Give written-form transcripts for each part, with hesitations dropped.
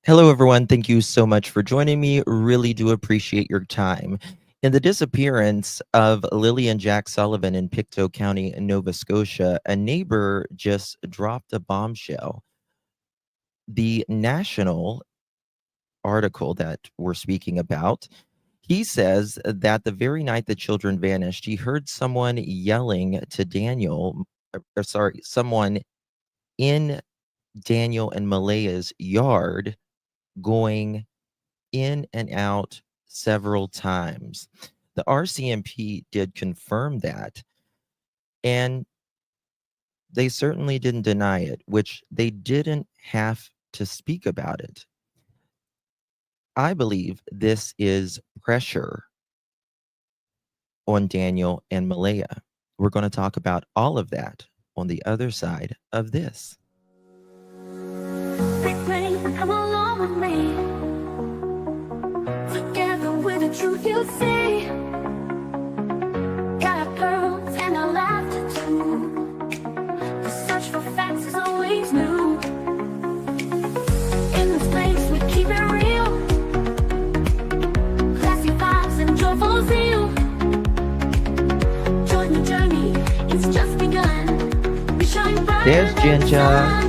Hello, everyone. Thank you so much for joining me. Really do appreciate your time. In the disappearance of Lilly and Jack Sullivan in Pictou County, Nova Scotia, a neighbor just dropped a bombshell. The national article that we're speaking about, he says that the very night the children vanished, he heard someone yelling to someone in Daniel and Malehya's yard, going in and out several times. The RCMP did confirm that, and they certainly didn't deny it, which they didn't have to speak about it. I believe this is pressure on Daniel and Malehya. We're going to talk about all of that on the other side of this. Big rain, come along with me. Together with the truth you'll see. Got our pearls and our laughter too. The search for facts is always new. In this place we keep it real. Classy vibes and joyful zeal. Join the journey, it's just begun. We shine bright. There's Ginger.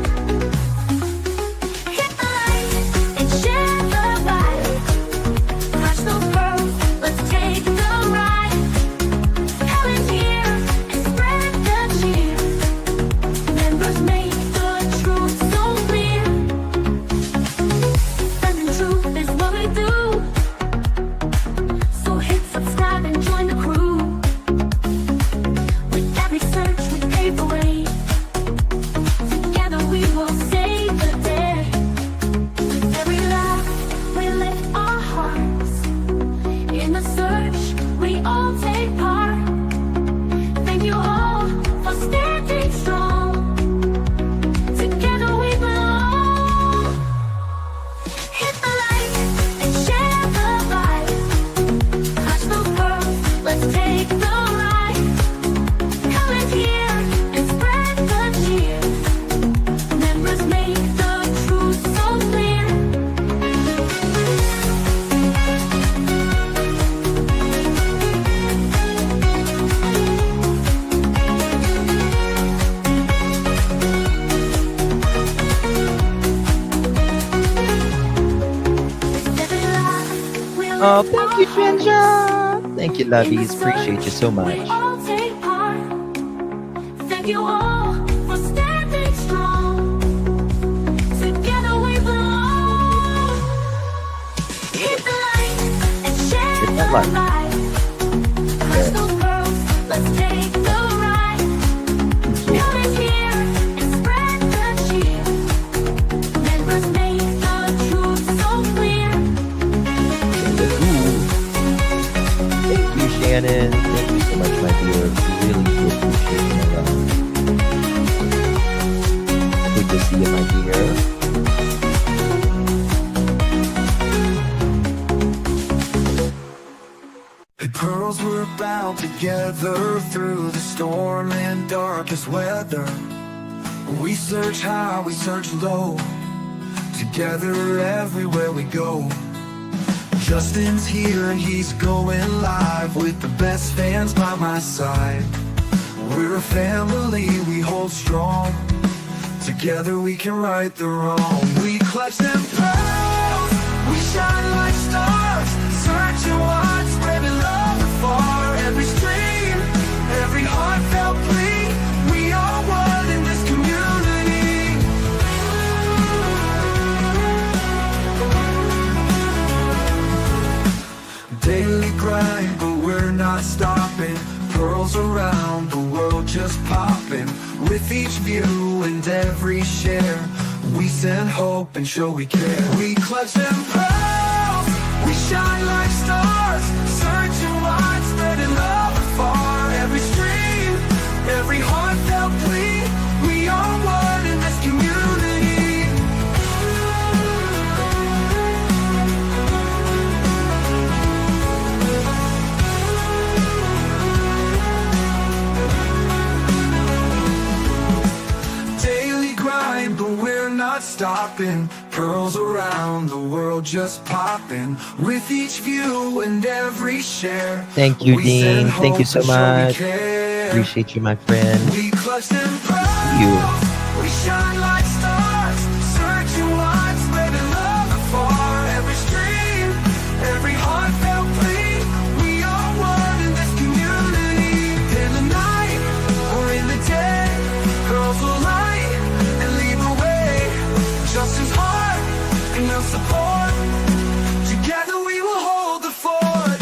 Oh, thank you, Ginger. Thank you, lovies. Appreciate you so much. Thank you all for standing strong. Together we belong. Hit the light and share the light. Crystal pearls, let's take the ride. Come in here and spread the cheer. Members make the truth so clear. Thank you, Shannon. Thank you so much, my dear. Really do appreciate your love. Good to see you, my dear. The pearls were bound together through the storm and darkest weather. We search high, we search low, together everywhere we go. Justin's here and he's going live with the best fans by my side. We're a family, we hold strong. Together we can right the wrong. We clutch them pearls, we shine like stars. Searching wide, spreading love afar. Every stream, every heartfelt plea. We are one in this community. Daily grind, but we're not stopping. Pearls around the world just popping. With each view and every share, we send hope and show we care. We clutch them pearls, we shine like stars. Searching wide, spreading love afar. Every stream, every heartfelt plea. We are one in this community. Daily grind, but we're not stopping. stopping. Pearls around the world just popping. With each view and every share. Thank you, we Dean. send Thank you hope so and show we much. care. Appreciate you, my friend. We clutch them pearls. You. We shine like stars. Searching wide, spreading love afar. Every stream, every heartfelt plea. We are one in this community. In the night or in the day, girls will light and lead the way. Just as hard and no support. Together we will hold the fort.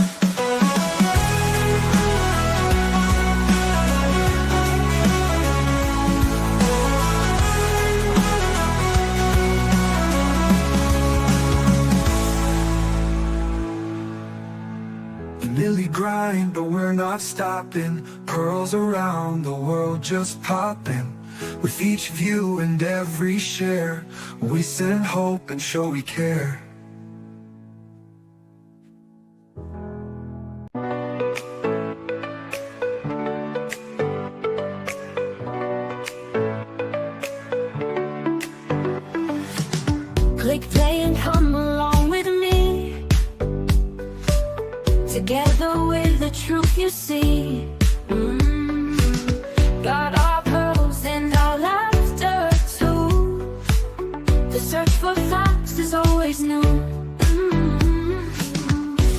Lily grind, but we're not stopping. Pearls around the world just popping. With each view and every share, we send hope and show we care. Click play and come along with me. Together with the truth you see. Got our pearls and our laughter too. The search for facts is always new.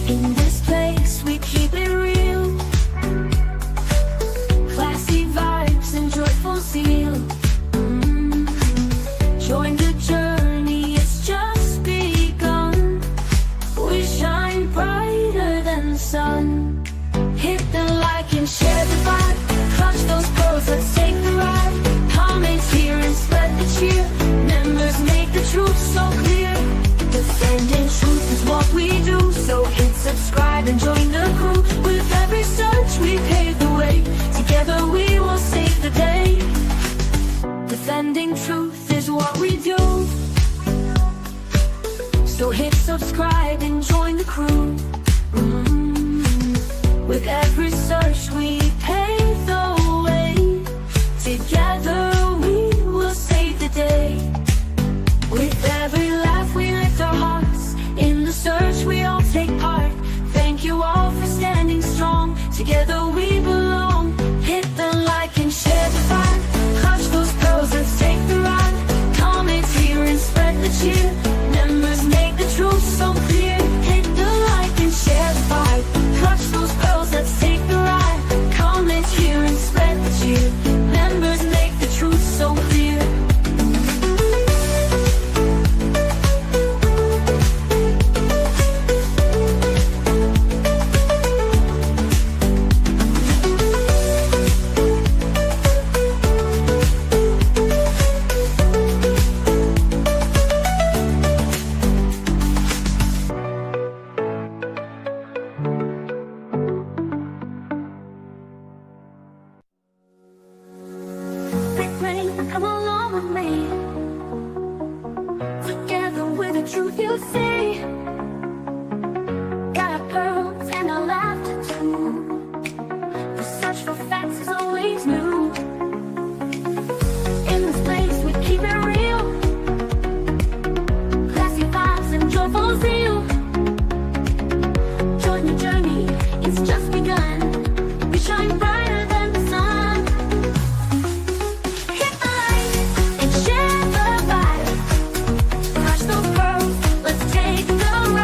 In this place we keep it real. Classy vibes and joyful zeal. Join the journey, it's just begun. We shine brighter than the sun. Hit the like and share the vibe. Clutch those pearls, let's take the ride. Comments here and spread the cheer. Members make the truth so clear. Defending truth is what we do. So hit subscribe and join the crew. With every search we pave the way. Together we will save the day. Defending truth is what we do. So hit subscribe and join the crew. With every search we pave the way. Together we will save the day. With every laugh we lift our hearts. In the search we all take part. Thank you all for standing strong. Together we belong. Hit the like and share the vibe. Clutch those pearls, let's take the ride. Comments here and spread the cheer. Members make the truth so clear. Hit the like and share the vibe. Clutch those pearls, let's take the ride. Comments here and spread the cheer. Members make the truth so clear. Come along with me. Together with the truth you see. Got our pearls and our laughter too. The search for facts is always new. In this place we keep it real. Classy vibes and joyful zeal. Join the journey, it's just begun. We shine brighter than the sun. Hit the light and share the vibe. Crush those pearls, let's take the ride.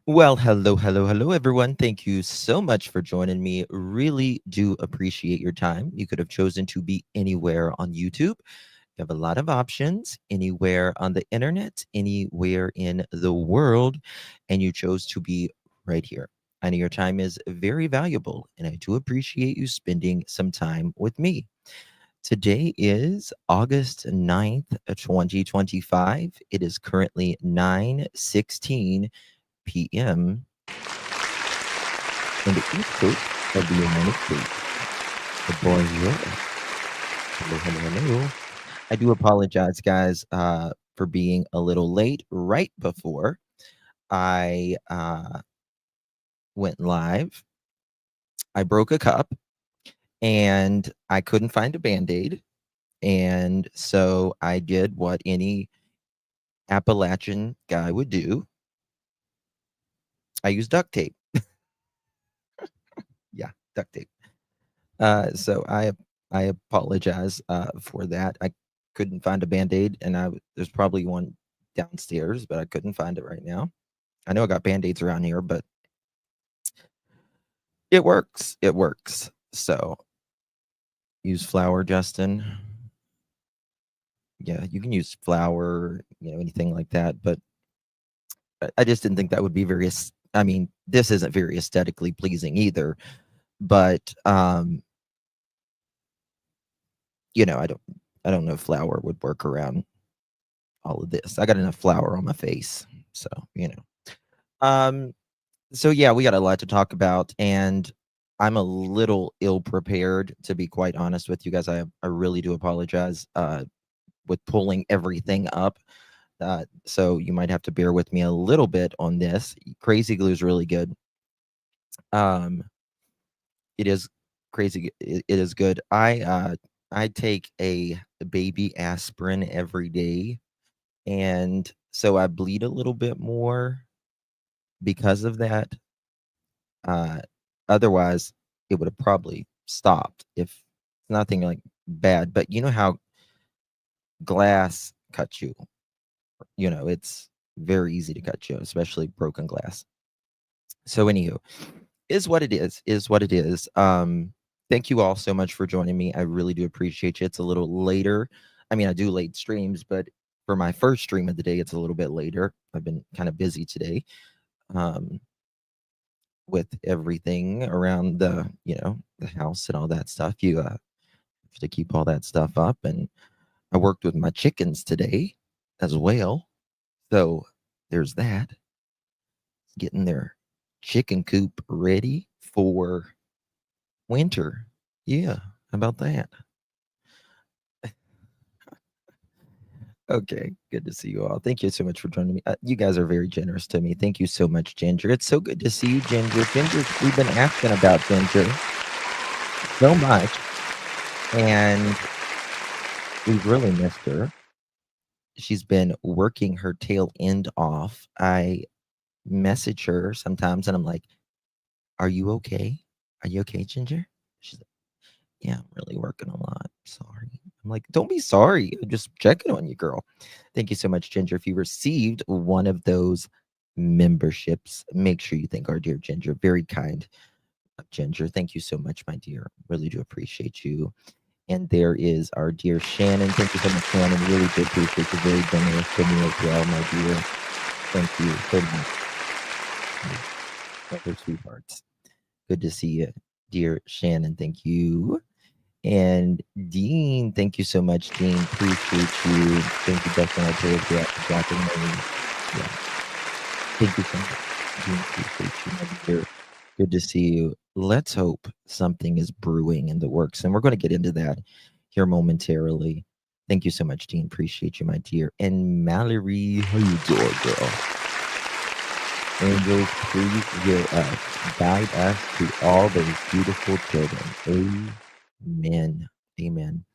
Well, hello, everyone. Thank you so much for joining me. Really do appreciate your time. You could have chosen to be anywhere on YouTube. You have a lot of options, anywhere on the internet, anywhere in the world, and you chose to be right here. I know your time is very valuable, and I do appreciate you spending some time with me. Today is August 2025. It is currently 9:16 p.m. on the East Coast of the United States. Bonjour. Hello. I do apologize, guys, for being a little late right before I went live. I broke a cup and I couldn't find a band aid. And so I did what any Appalachian guy would do. I used duct tape. Yeah, duct tape. So I apologize for that. I couldn't find a band-aid, and there's probably one downstairs, but I couldn't find it right now. I know I got band-aids around here, but it works. It works. So use flour, Justin. Yeah, you can use flour, anything like that. But I just didn't think that would be I mean, this isn't very aesthetically pleasing either. But I don't know if flour would work around all of this. I got enough flour on my face. So. Um, so yeah, we got a lot to talk about, and I'm a little ill prepared, to be quite honest with you guys. I really do apologize with pulling everything up. So you might have to bear with me a little bit on this. Crazy glue is really good. Um, it is it is good. I take a baby aspirin every day, and so I bleed a little bit more because of that. Uh, Otherwise, it would have probably stopped if nothing like bad. But you know how glass cuts you. It's very easy to cut you, especially broken glass. So, anywho, is what it is. Is what it is. Thank you all so much for joining me. I really do appreciate you. It's a little later. I mean, I do late streams, but for my first stream of the day, it's a little bit later. I've been kind of busy today. With everything around the house and all that stuff. You have to keep all that stuff up, and I worked with my chickens today as well. So there's that. Getting their chicken coop ready for winter. Yeah, how about that? Okay, good to see you all. Thank you so much for joining me. You guys are very generous to me. Thank you so much, Ginger. It's so good to see you, Ginger. Ginger, we've been asking about Ginger so much, and we've really missed her. She's been working her tail end off. I message her sometimes and I'm like, "Are you okay? Are you okay, Ginger?" She's like, "Yeah, I'm really working a lot. Sorry." I'm like, "Don't be sorry. I'm just checking on you, girl." Thank you so much, Ginger. If you received one of those memberships, make sure you thank our dear Ginger. Very kind of Ginger. Thank you so much, my dear. Really do appreciate you. And there is our dear Shannon. Thank you so much, Shannon. Really do appreciate you. Very generous to me as well, my dear. Thank you so much. Other sweethearts. Good to see you, dear Shannon. Thank you. And Dean, thank you so much, Dean. Appreciate you. Thank you, Dustin. I told you after dropping my yeah. Thank you so much. Dean, appreciate you, my dear. Good to see you. Let's hope something is brewing in the works, and we're going to get into that here momentarily. Thank you so much, Dean. Appreciate you, my dear. And Mallory, how you doing, girl? Angels, please hear us. Guide us to all those beautiful children. Amen. Amen.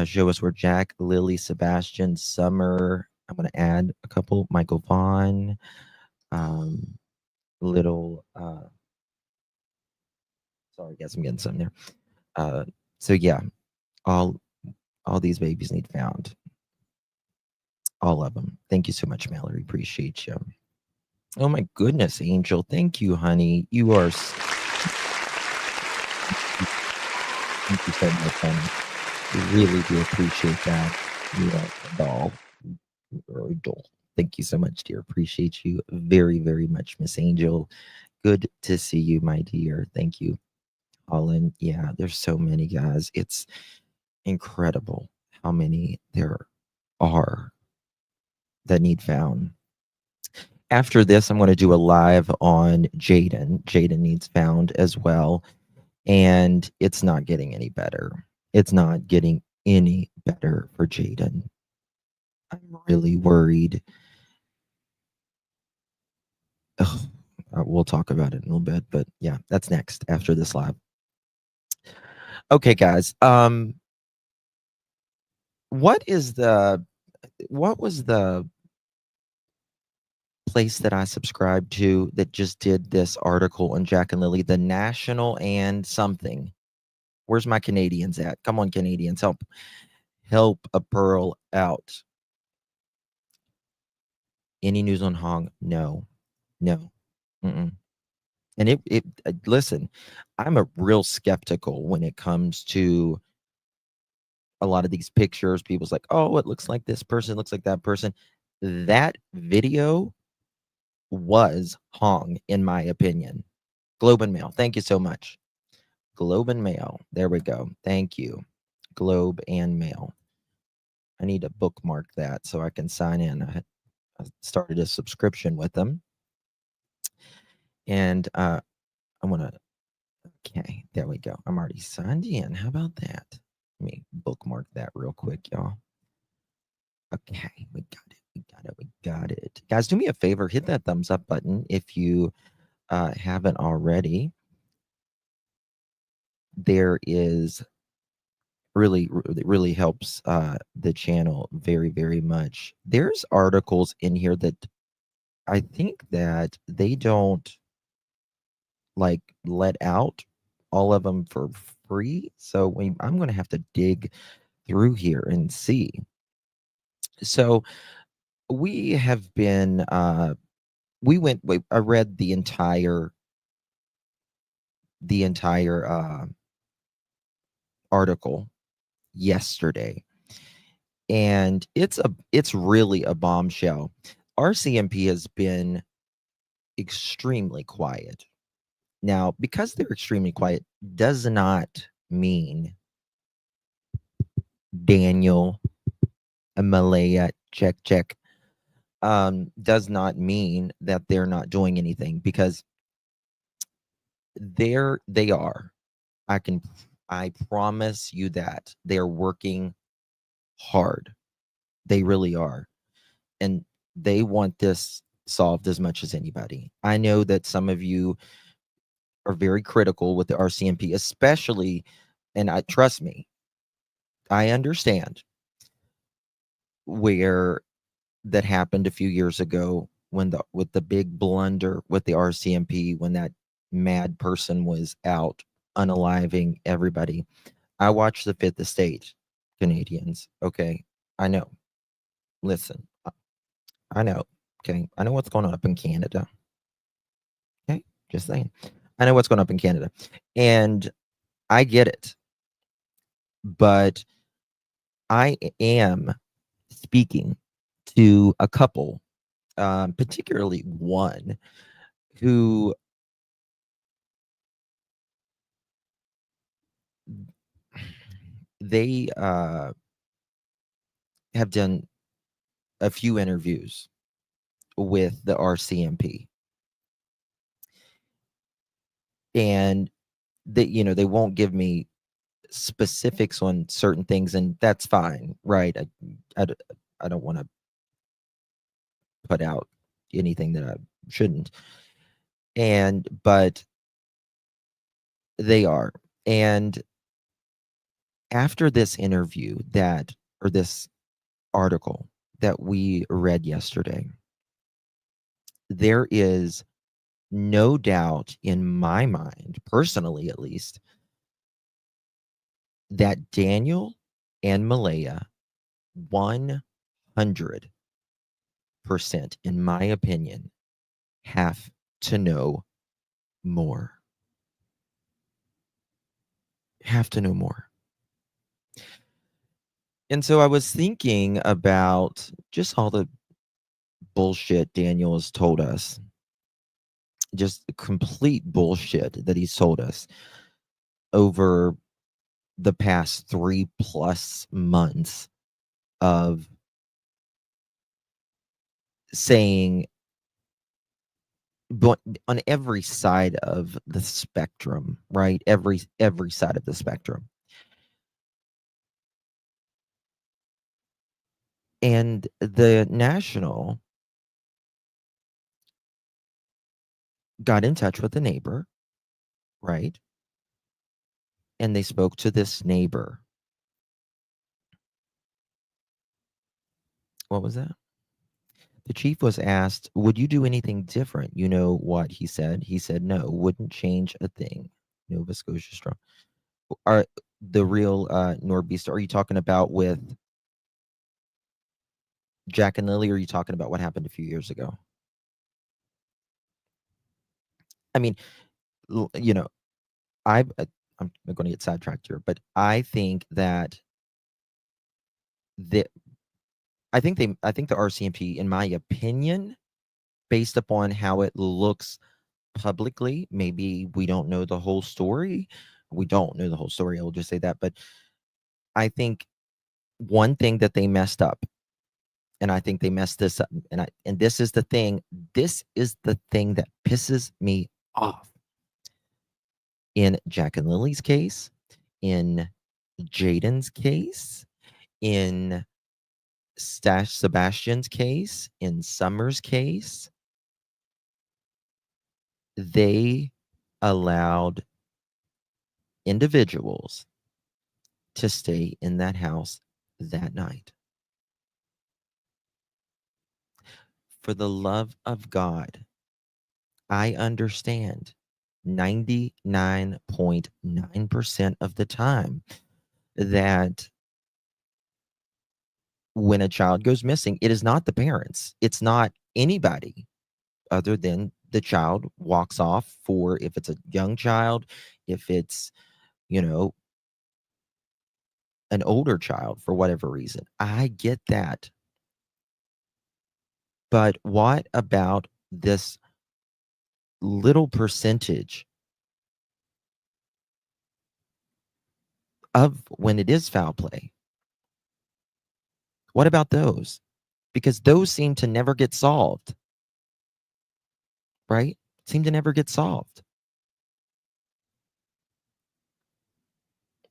Show us where Jack, Lily, Sebastian, Summer. I'm going to add a couple. Michael Vaughn. Little. Sorry, guys, I'm getting something there. So yeah, all these babies need found. All of them. Thank you so much, Mallory. Appreciate you. Oh my goodness, Angel. Thank you, honey. You are thank you so much, honey. Really do appreciate that. You are a doll. You're a doll. Thank you so much, dear. Appreciate you very, very much, Miss Angel. Good to see you, my dear. Thank you, Holland. Yeah, there's so many guys. It's incredible how many there are that need found. After this, I'm going to do a live on Jaden. Jaden needs found as well. And it's not getting any better. It's not getting any better for Jaden. I'm really worried. Ugh, we'll talk about it in a little bit, but yeah, that's next after this live. Okay, guys. What was the place that I subscribed to that just did this article on Jack and Lilly, the National and something? Where's my Canadians at? Come on, Canadians, help a pearl out. Any news on Hong? No. Mm-mm. And it listen, I'm a real skeptical when it comes to a lot of these pictures. People's like, oh, it looks like this person, looks like that person. That video was Hong, in my opinion. Globe and Mail. Thank you so much. Globe and Mail. There we go. Thank you. Globe and Mail. I need to bookmark that so I can sign in. I started a subscription with them. And I want to, okay, there we go. I'm already signed in. How about that? Let me bookmark that real quick, y'all. Okay, we got it. We got it. Guys, do me a favor. Hit that thumbs up button if you haven't already. There is really helps the channel very, very much. There's articles in here that I think that they don't like let out all of them for free. So I'm going to have to dig through here and see. So we have been I read the entire article yesterday, and it's really a bombshell. RCMP has been extremely quiet. Now, because they're extremely quiet does not mean Daniel and Malehya check does not mean that they're not doing anything, because they are. I promise you that they're working hard. They really are. And they want this solved as much as anybody. I know that some of you are very critical with the RCMP, especially, and trust me, I understand where that happened a few years ago with the big blunder with the RCMP, when that mad person was out unaliving everybody. I watched the Fifth Estate, Canadians. Okay, I know. Listen, I know. Okay, I know what's going on up in Canada. Okay, just saying. I know what's going up in Canada, and I get it. But I am speaking to a couple, particularly one who they have done a few interviews with the RCMP, and they won't give me specifics on certain things, and that's fine, right? I don't want to put out anything that I shouldn't, but they are. And after this interview or this article that we read yesterday, there is no doubt in my mind, personally at least, that Daniel and Malehya 100%, in my opinion, have to know more. Have to know more. And so I was thinking about just all the bullshit Daniel has told us. Just complete bullshit that he's told us over the past 3+ months of saying, but on every side of the spectrum, right? Every side of the spectrum. And the National got in touch with the neighbor, right? And they spoke to this neighbor. What was that? The chief was asked, would you do anything different? You know what he said? He said, no, wouldn't change a thing. Nova Scotia strong. Are the real Norbeast, are you talking about with Jack and Lilly, or are you talking about what happened a few years ago? I mean, you know, I'm going to get sidetracked here, but I think that I think the RCMP, in my opinion, based upon how it looks publicly, maybe we don't know the whole story. We don't know the whole story. I will just say that. But I think one thing that they messed up, and I think they messed this up, and this is the thing. This is the thing that pisses me off. In Jack and Lily's case, in Jaden's case, in Sebastian's case, in Summer's case, they allowed individuals to stay in that house that night. For the love of God, I understand 99.9% of the time that when a child goes missing, it is not the parents. It's not anybody other than the child walks off. For if it's a young child, if it's, you know, an older child, for whatever reason. I get that. But what about this little percentage of when it is foul play? What about those? Because those seem to never get solved, right? Seem to never get solved.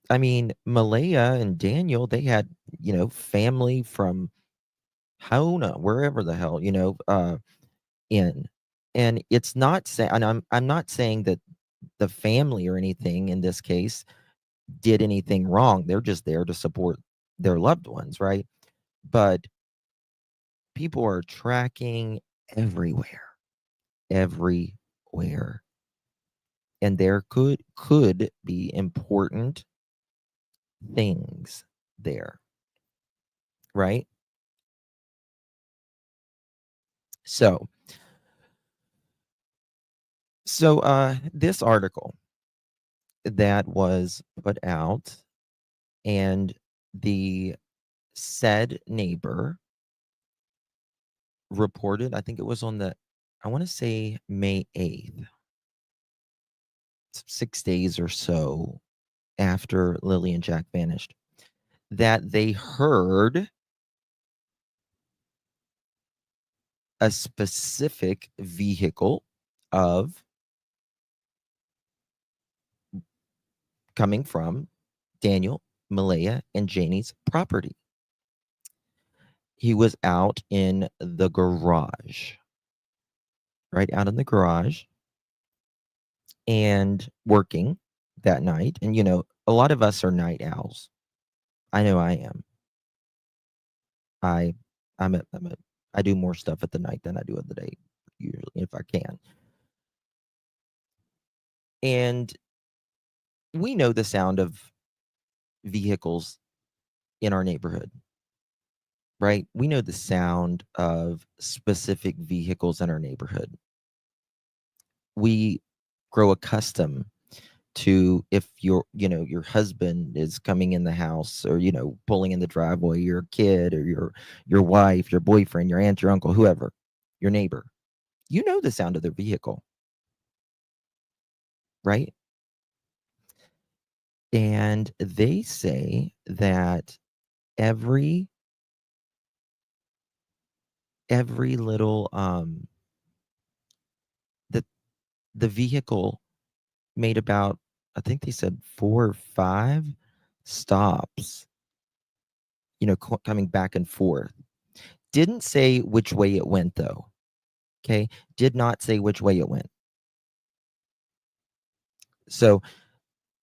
I mean, Malehya and Daniel, they had, family from Hona, wherever the hell, in. And it's not saying, and I'm not saying that the family or anything in this case did anything wrong. They're just there to support their loved ones, right? But people are tracking everywhere. Everywhere. And there could be important things there, right? So this article that was put out, and the said neighbor reported, I think it was on I want to say May 8th, 6 days or so after Lilly and Jack vanished, that they heard a specific vehicle coming from Daniel, Malehya, and Janie's property. He was out in the garage, right out in the garage, and working that night. And a lot of us are night owls. I know I am. I do more stuff at the night than I do at the day, usually, if I can. And we know the sound of vehicles in our neighborhood, right? We know the sound of specific vehicles in our neighborhood. we grow accustomed to, if your husband is coming in the house, or pulling in the driveway, your kid or your wife, your boyfriend, your aunt, your uncle, whoever, your neighbor, the sound of their vehicle, right? And they say that every little that the vehicle made about, I think they said 4 or 5 stops, coming back and forth. Didn't say which way it went, though. Okay? Did not say which way it went. So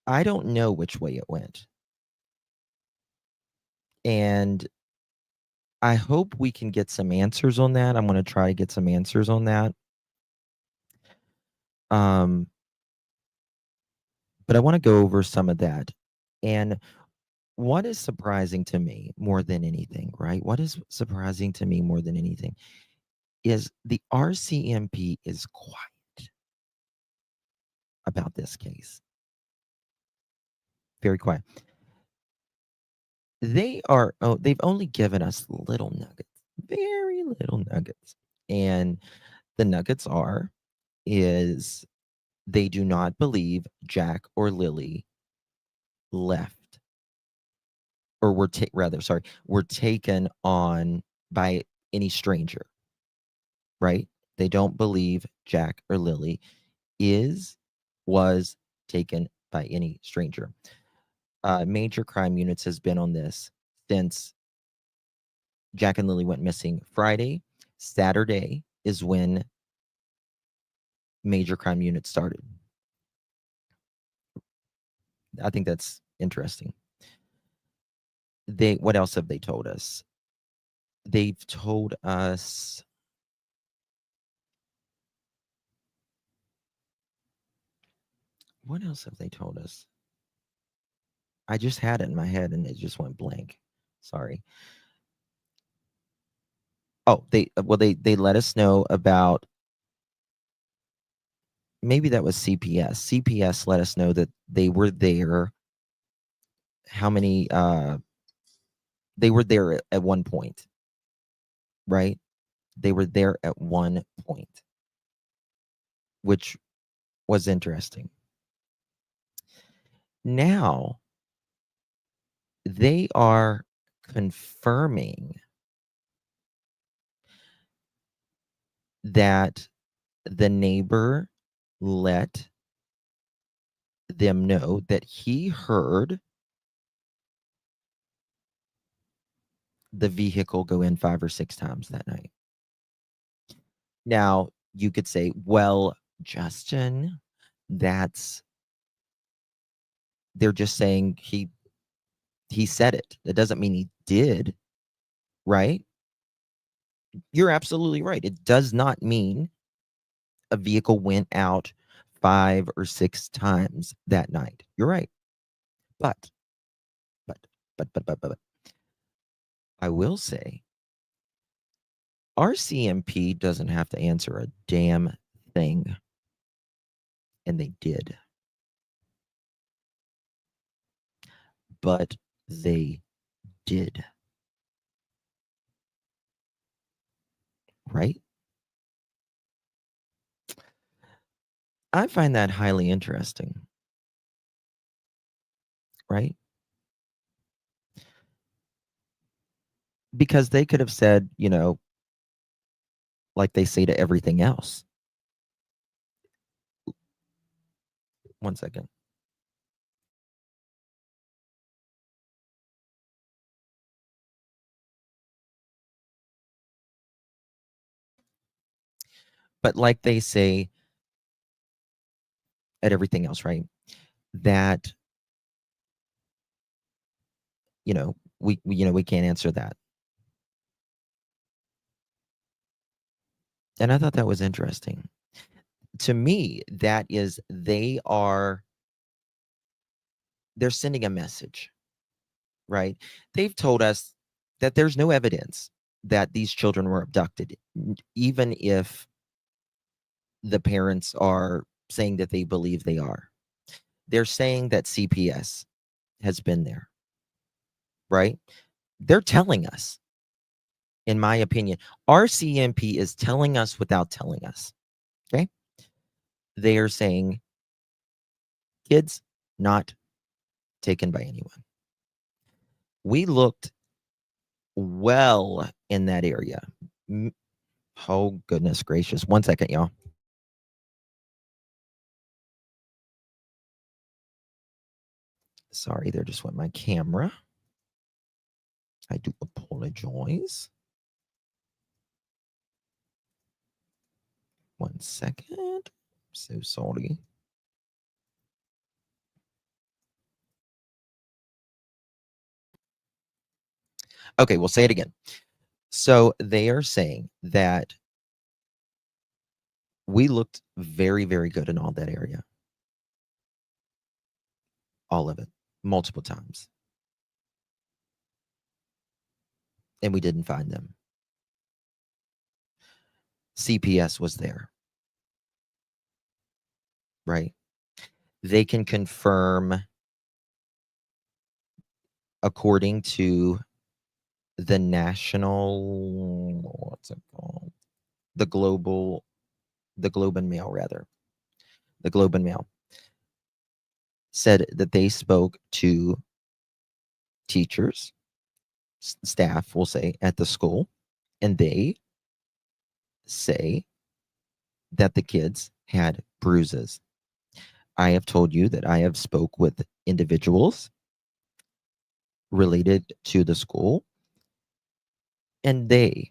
I don't know which way it went. And I hope we can get some answers on that. I'm going to try to get some answers on that. But I want to go over some of that. And what is surprising to me more than anything, right? What is surprising to me more than anything is the RCMP is quiet about this case. Very quiet. They've only given us little nuggets, very little nuggets. And the nuggets is they do not believe Jack or Lilly left, or were taken on by any stranger, right? They don't believe Jack or Lilly was taken by any stranger. Major crime units has been on this since Jack and Lilly went missing Friday. Saturday is when major crime units started. I think that's interesting. What else have they told us? They've told us what else have they told us? I just had it in my head and it just went blank. Sorry. Oh, they let us know about, maybe that was CPS. CPS let us know that they were there. How many they were there at one point, right? They were there at one point, which was interesting. Now they are confirming that the neighbor let them know that he heard the vehicle go in 5 or 6 times that night. Now, you could say, well, Justin, they're just saying he said it. That doesn't mean he did, right? You're absolutely right. It does not mean a vehicle went out 5 or 6 times that night. You're right. But I will say, RCMP doesn't have to answer a damn thing. And they did. But they did. Right? I find that highly interesting. Right? Because they could have said, like they say to everything else. One second. But like they say at everything else, right? That, we can't answer that. And I thought that was interesting. To me, that is, they're sending a message, right? They've told us that there's no evidence that these children were abducted, even if the parents are saying that they believe they are. They're saying that CPS has been there, right? They're telling us, in my opinion, RCMP is telling us without telling us, okay? They are saying kids not taken by anyone. We looked well in that area. Oh, goodness gracious. 1 second, y'all. Sorry, there just went my camera. I do apologize. 1 second. So sorry. Okay, we'll say it again. So they are saying that we looked very, very good in all that area. All of it, multiple times. And we didn't find them. CPS was there. Right? They can confirm, according to the national, what's it called? The Globe and Mail, rather. The Globe and Mail said that they spoke to teachers, staff, we'll say, at the school, and they say that the kids had bruises. I have told you that I have spoke with individuals related to the school, and they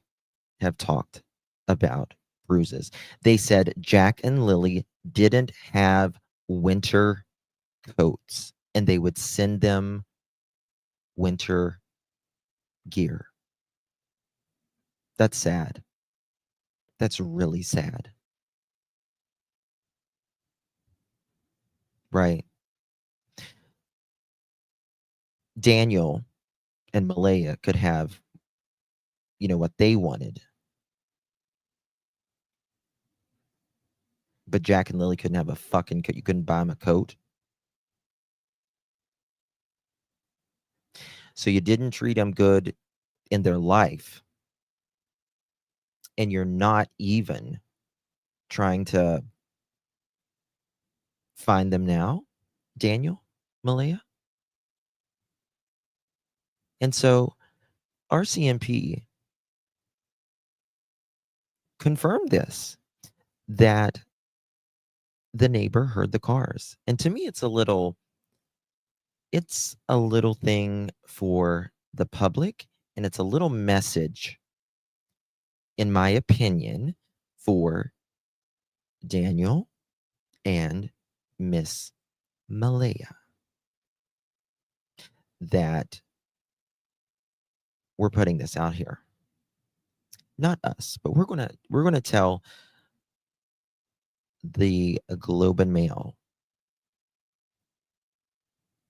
have talked about bruises. They said Jack and Lilly didn't have winter coats, and they would send them winter gear. That's sad. That's really sad. Right. Daniel and Malehya could have, what they wanted. But Jack and Lilly couldn't have a fucking coat. You couldn't buy them a coat. So you didn't treat them good in their life. And you're not even trying to find them now, Daniel, Malehya. And so RCMP confirmed this, that the neighbor heard the cars. And to me, it's a little thing for the public, and it's a little message, in my opinion, for Daniel and Miss Malehya, that we're putting this out here. Not us, but we're gonna tell the Globe and Mail.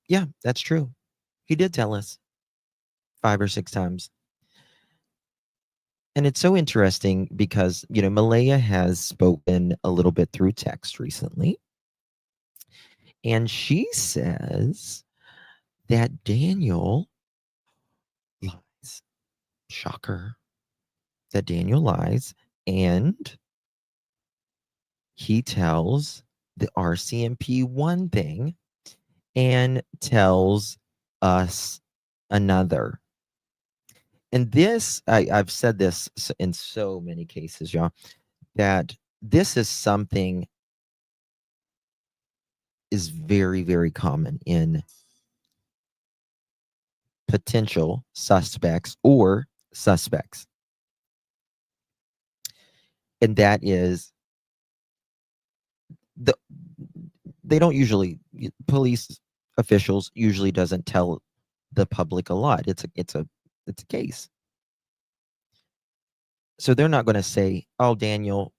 Yeah, that's true. He did tell us 5 or 6 times. And it's so interesting because, Malehya has spoken a little bit through text recently. And she says that Daniel lies. Shocker. That Daniel lies, and he tells the RCMP one thing and tells us another. And this, I've said this in so many cases, y'all, that this is something is very, very common in potential suspects or suspects. And that is, they don't usually, police officials usually doesn't tell the public a lot. It's a case. So they're not going to say, "Oh, Daniel,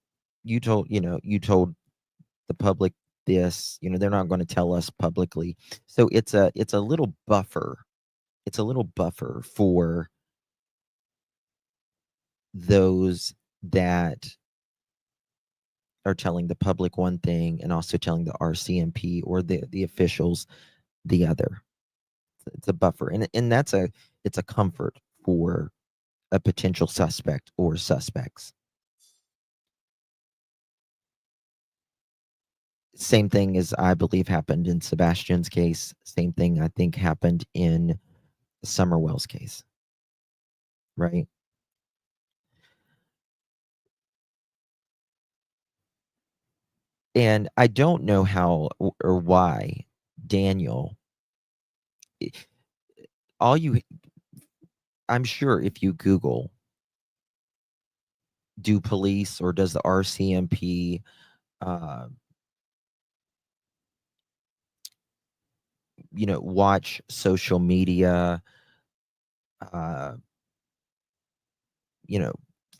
you told the public this." They're not going to tell us publicly. So it's a little buffer. It's a little buffer for those that are telling the public one thing and also telling the RCMP or the officials the other. It's a buffer, and it's a comfort for a potential suspect or suspects. Same thing as I believe happened in Sebastian's case. Same thing I think happened in Summerwell's case, right? And I don't know how or why Daniel, all you, I'm sure if you Google, do police or does the RCMP uh, watch social media, uh, you know,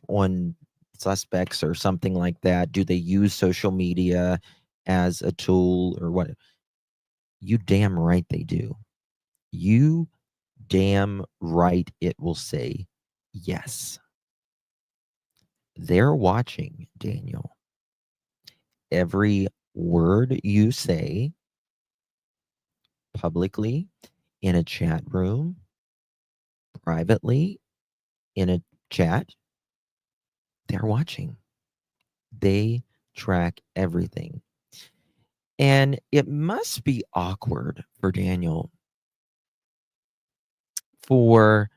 on suspects or something like that? Do they use social media as a tool or what? You damn right they do. You damn right it will say yes. They're watching, Daniel. Every word you say publicly, in a chat room, privately, in a chat, they're watching. They track everything. And it must be awkward for Daniel for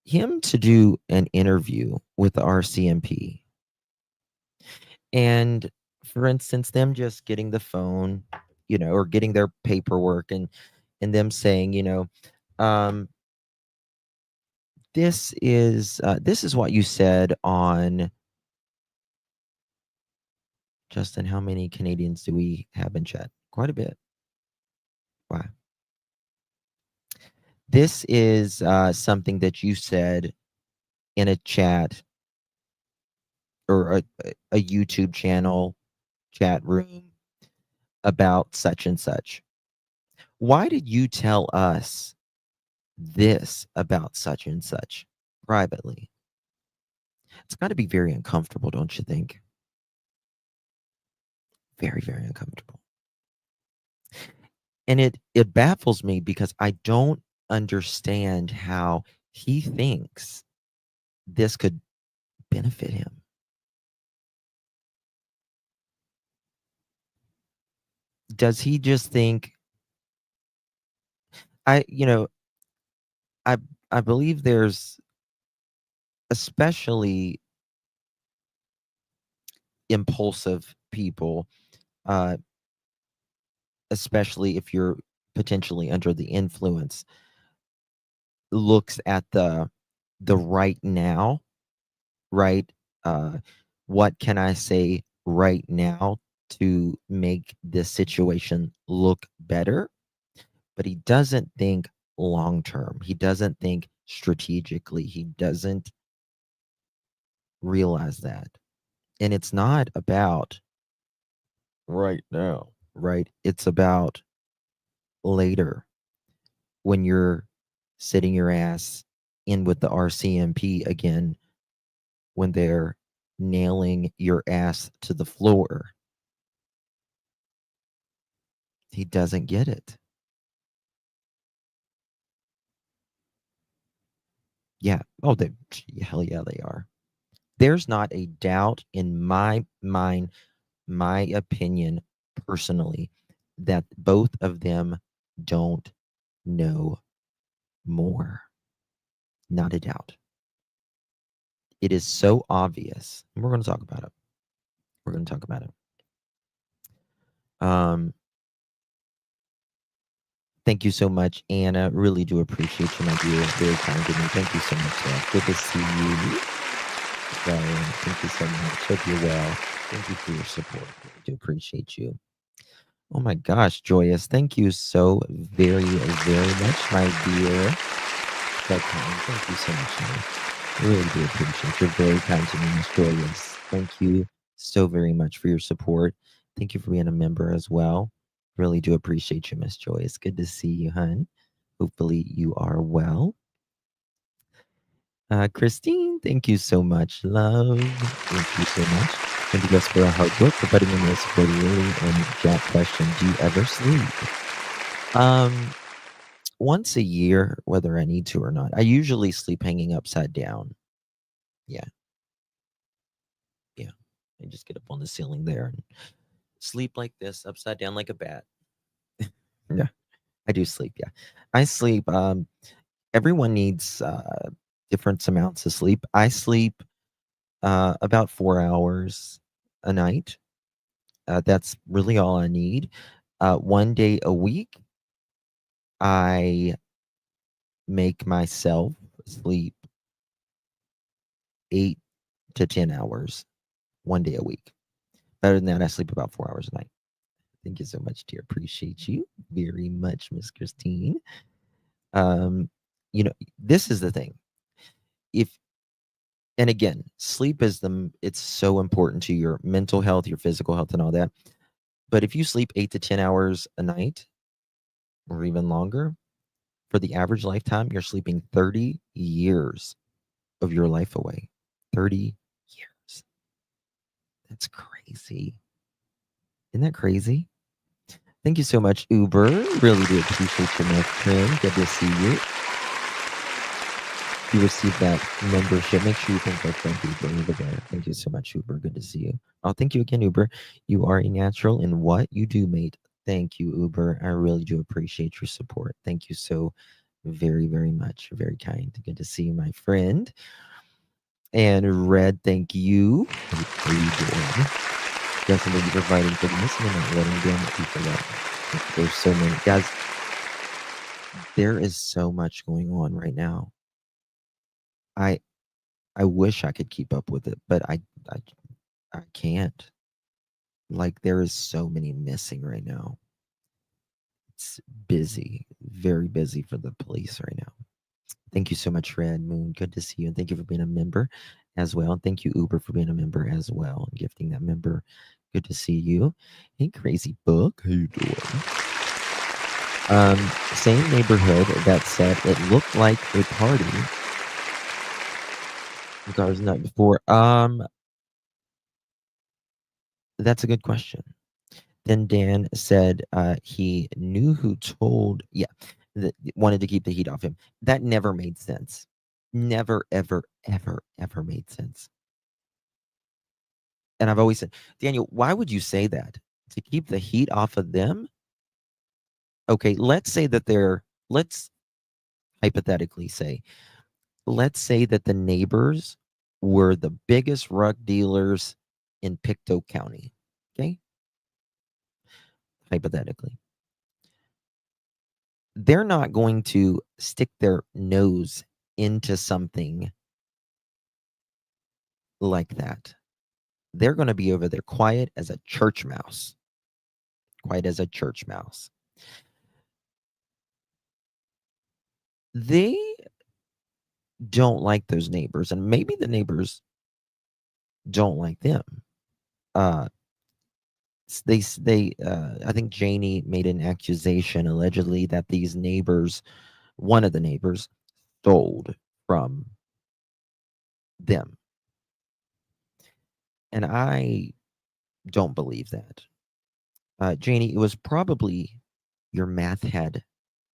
him to do an interview with the RCMP. And for instance, them just getting the phone, or getting their paperwork and them saying, um, this is what you said on Justin. How many Canadians do we have in chat? Quite a bit. Wow. This is something that you said in a chat or a YouTube channel chat room about such and such. Why did you tell us this about such and such privately? It's got to be very uncomfortable, don't you think? Very, very uncomfortable. And it baffles me because I don't understand how he thinks this could benefit him. Does he just think I you know I I believe there's especially impulsive people, uh, especially if you're potentially under the influence, looks at the right now, right? What can I say right now to make this situation look better? But he doesn't think long term. He doesn't think strategically. He doesn't realize that. And it's not about right now, right? It's about later when you're sitting your ass in with the RCMP again, when they're nailing your ass to the floor. He doesn't get it. Yeah. Oh, hell yeah, they are. There's not a doubt in my mind, my opinion personally, that both of them don't know more. Not a doubt. It is so obvious. And we're going to talk about it. We're going to talk about it. Thank you so much, Anna. Really do appreciate you, my dear. Very kind of me. Thank you so much. Good to see you. Thank you so much. Hope you're well. Thank you for your support. Really do appreciate you. Oh my gosh, Joyous. Thank you so very, very much, my dear. Thank you so much, Anna. Really do appreciate you. You're very kind to me, Miss Joyous. Thank you so very much for your support. Thank you for being a member as well. Really do appreciate you, Miss Joyous. Good to see you, hun. Hopefully you are well. Christine, thank you so much, love. Thank you so much. Thank you guys for a hard work, for putting in this for Lilly and Jack question. Do you ever sleep? Once a year, whether I need to or not. I usually sleep hanging upside down. Yeah. Yeah. I just get up on the ceiling there and sleep like this, upside down like a bat. Yeah. I do sleep, yeah. I sleep, everyone needs different amounts of sleep. I sleep about 4 hours a night. That's really all I need. 1 day a week, I make myself sleep 8 to 10 hours 1 day a week. Better than that, I sleep about 4 hours a night. Thank you so much, dear. Appreciate you very much, Miss Christine. You know, this is the thing. And again, sleep is it's so important to your mental health, your physical health, and all that. But if you sleep 8 to 10 hours a night, or even longer, for the average lifetime, you're sleeping 30 years of your life away. 30 years. That's crazy. Isn't that crazy? Thank you so much, Uber. Really do appreciate you, my friend. Good to see you. You received that membership. Make sure you thank our friend Uber over there. Thank you so much, Uber. Good to see you. Oh, thank you again, Uber. You are a natural in what you do, mate. Thank you, Uber. I really do appreciate your support. Thank you so very, very much. You're very kind. Good to see you, my friend. And Red, thank you. How are you doing? Justin, thank you for fighting for this and not letting down the people that there's so many guys. There is so much going on right now. I wish I could keep up with it, but I can't. Like, there is so many missing right now. It's busy, very busy for the police right now. Thank you so much, Red Moon. Good to see you. And thank you for being a member as well. And thank you, Uber, for being a member as well and gifting that member. Good to see you. Hey, Crazy Book. How you doing? Same neighborhood. That said, it looked like a party. The car's not before. That's a good question. Then Dan said he knew who told, that wanted to keep the heat off him. That never made sense. Never, ever, ever, ever made sense. And I've always said, Daniel, why would you say that? To keep the heat off of them? Okay, let's say that let's hypothetically say, let's say that the neighbors were the biggest rug dealers in Pictou County. Okay? Hypothetically. They're not going to stick their nose into something like that. They're going to be over there quiet as a church mouse. Quiet as a church mouse. They don't like those neighbors, and maybe the neighbors don't like them. I think Janie made an accusation allegedly that these neighbors, one of the neighbors, stole from them. And I don't believe that. Janie, it was probably your math head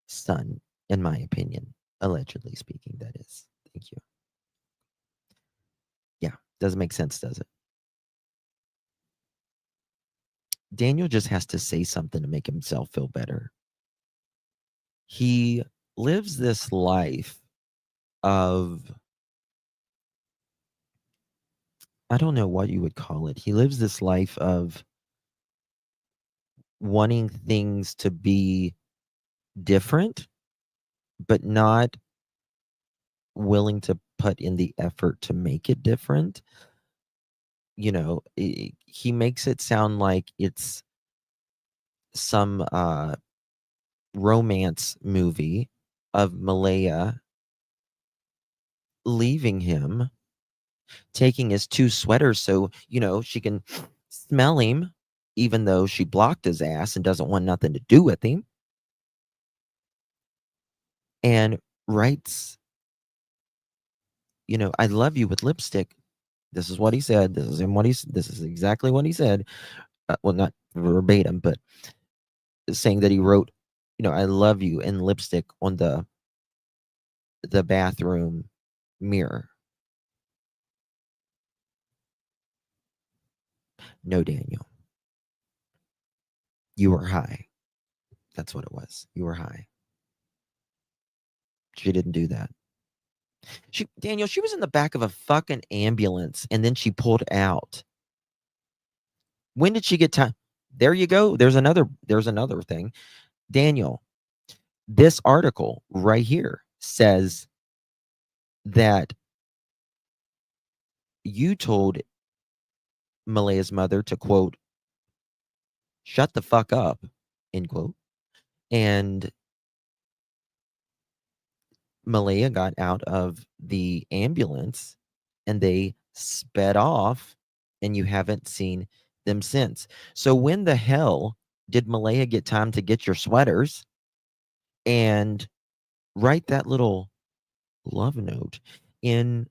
son, in my opinion, allegedly speaking, that is. Thank you. Yeah, doesn't make sense, does it? Daniel just has to say something to make himself feel better. He lives this life of, I don't know what you would call it. He lives this life of wanting things to be different, but not willing to put in the effort to make it different. You know, he makes it sound like it's some romance movie of Malehya leaving him, taking his 2 sweaters so, she can smell him, even though she blocked his ass and doesn't want nothing to do with him. And writes I love you with lipstick. This is what he said. This is exactly what he said. Well, not verbatim, but saying that he wrote, I love you in lipstick on the bathroom mirror. No, Daniel. You were high. That's what it was. You were high. She didn't do that. Daniel, she was in the back of a fucking ambulance and then she pulled out. When did she get time? There you go. There's another thing. Daniel, this article right here says that you told Malehya's mother to, quote, shut the fuck up, end quote. And Malehya got out of the ambulance and they sped off, and you haven't seen them since. So when the hell did Malehya get time to get your sweaters and write that little love note in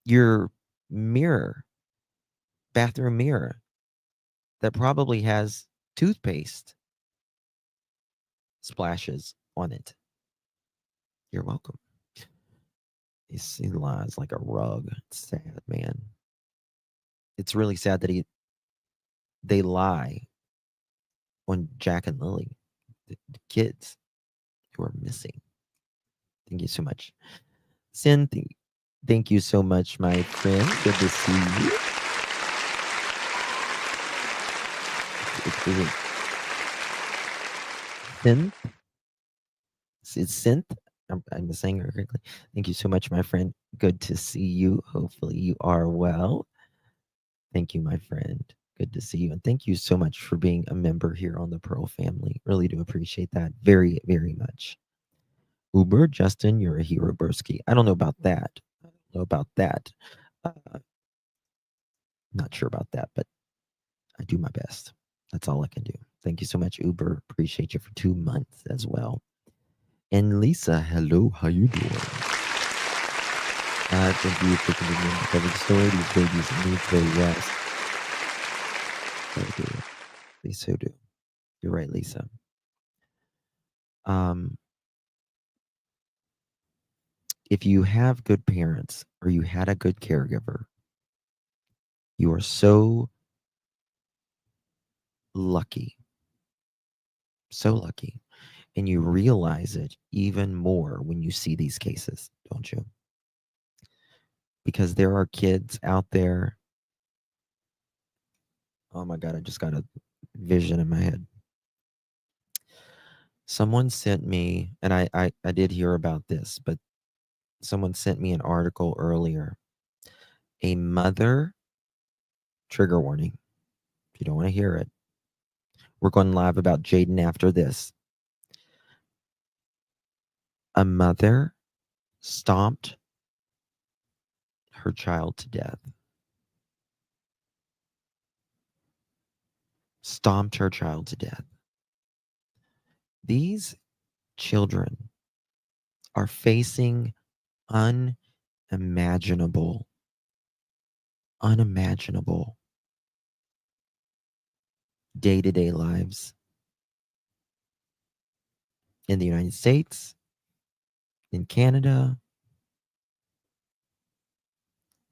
your mirror, bathroom mirror, that probably has toothpaste splashes on it? You're welcome. He lies like a rug. It's sad, man. It's really sad that they lie on Jack and Lilly, the kids who are missing. Thank you so much. Cynthia, thank you so much, my friend. Good to see you. It's Synth. I'm saying it correctly. Thank you so much, my friend. Good to see you. Hopefully you are well. Thank you, my friend. Good to see you. And thank you so much for being a member here on the Pearl family. Really do appreciate that very, very much. Uber, Justin, you're a hero, Bursky. I don't know about that. Not sure about that, but I do my best. That's all I can do. Thank you so much, Uber. Appreciate you for 2 months as well. And Lisa, hello, how you doing? Thank you for continuing to cover the story. These babies need very rest. They do. They so do. You're right, Lisa. If you have good parents or you had a good caregiver, you are so lucky. So lucky. And you realize it even more when you see these cases, don't you? Because there are kids out there. Oh my God, I just got a vision in my head. Someone sent me, and I did hear about this, but someone sent me an article earlier. A mother, trigger warning, if you don't want to hear it. We're going live about Jaden after this. A mother stomped her child to death. Stomped her child to death. These children are facing unimaginable day-to-day lives in the United States, in Canada,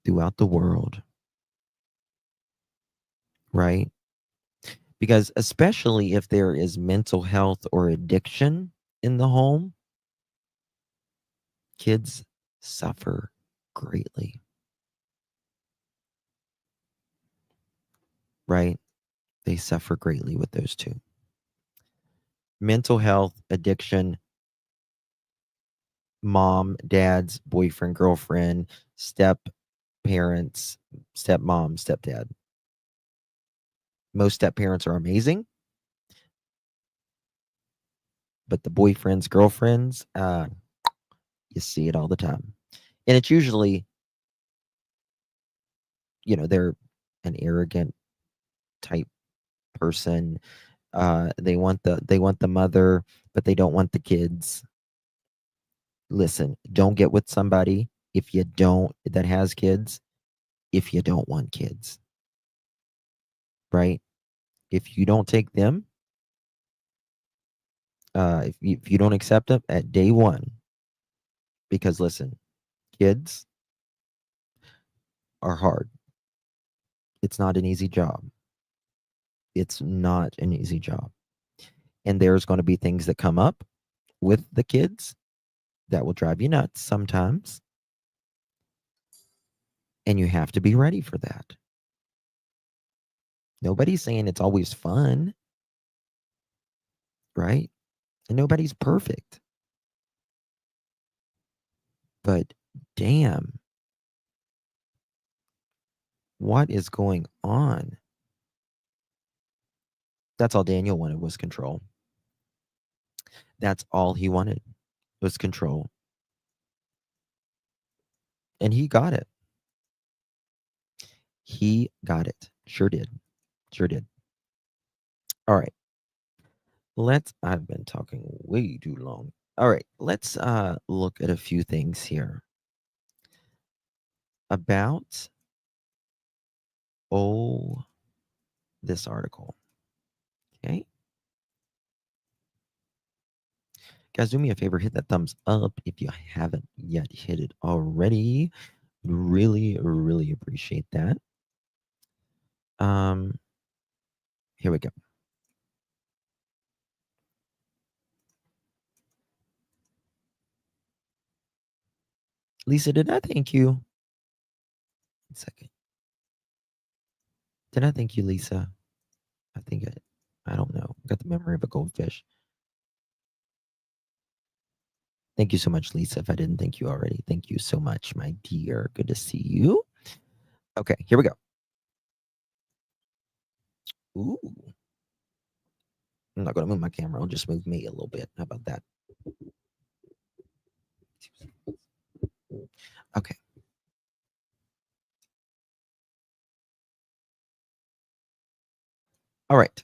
throughout the world, right? Because especially if there is mental health or addiction in the home, kids suffer greatly, right? They suffer greatly with those two. Mental health, addiction, mom, dad's boyfriend, girlfriend, step parents, stepmom, stepdad. Most step parents are amazing, but the boyfriends, girlfriends, you see it all the time. And it's usually, they're an arrogant type person. They want the mother, but they don't want the kids. listen, don't get with somebody if you don't, that has kids, if you don't want kids, right? If you don't take them, if you don't accept them at day one, because listen, kids are hard. It's not an easy job. It's not an easy job. And there's going to be things that come up with the kids that will drive you nuts sometimes. And you have to be ready for that. Nobody's saying it's always fun, right? And nobody's perfect. But damn, what is going on? That's all Daniel wanted was control. That's all he wanted was control. And he got it. He got it. Sure did. Sure did. All right. I've been talking way too long. All right. Let's look at a few things here about this article. Okay. Guys, do me a favor, hit that thumbs up if you haven't yet hit it already. Really, really appreciate that. Here we go. Lisa, did I thank you? 1 second. Did I thank you, Lisa? I think I don't know. Got the memory of a goldfish. Thank you so much, Lisa. If I didn't thank you already, thank you so much, my dear. Good to see you. Okay, here we go. Ooh. I'm not going to move my camera. I'll just move me a little bit. How about that? Okay. All right.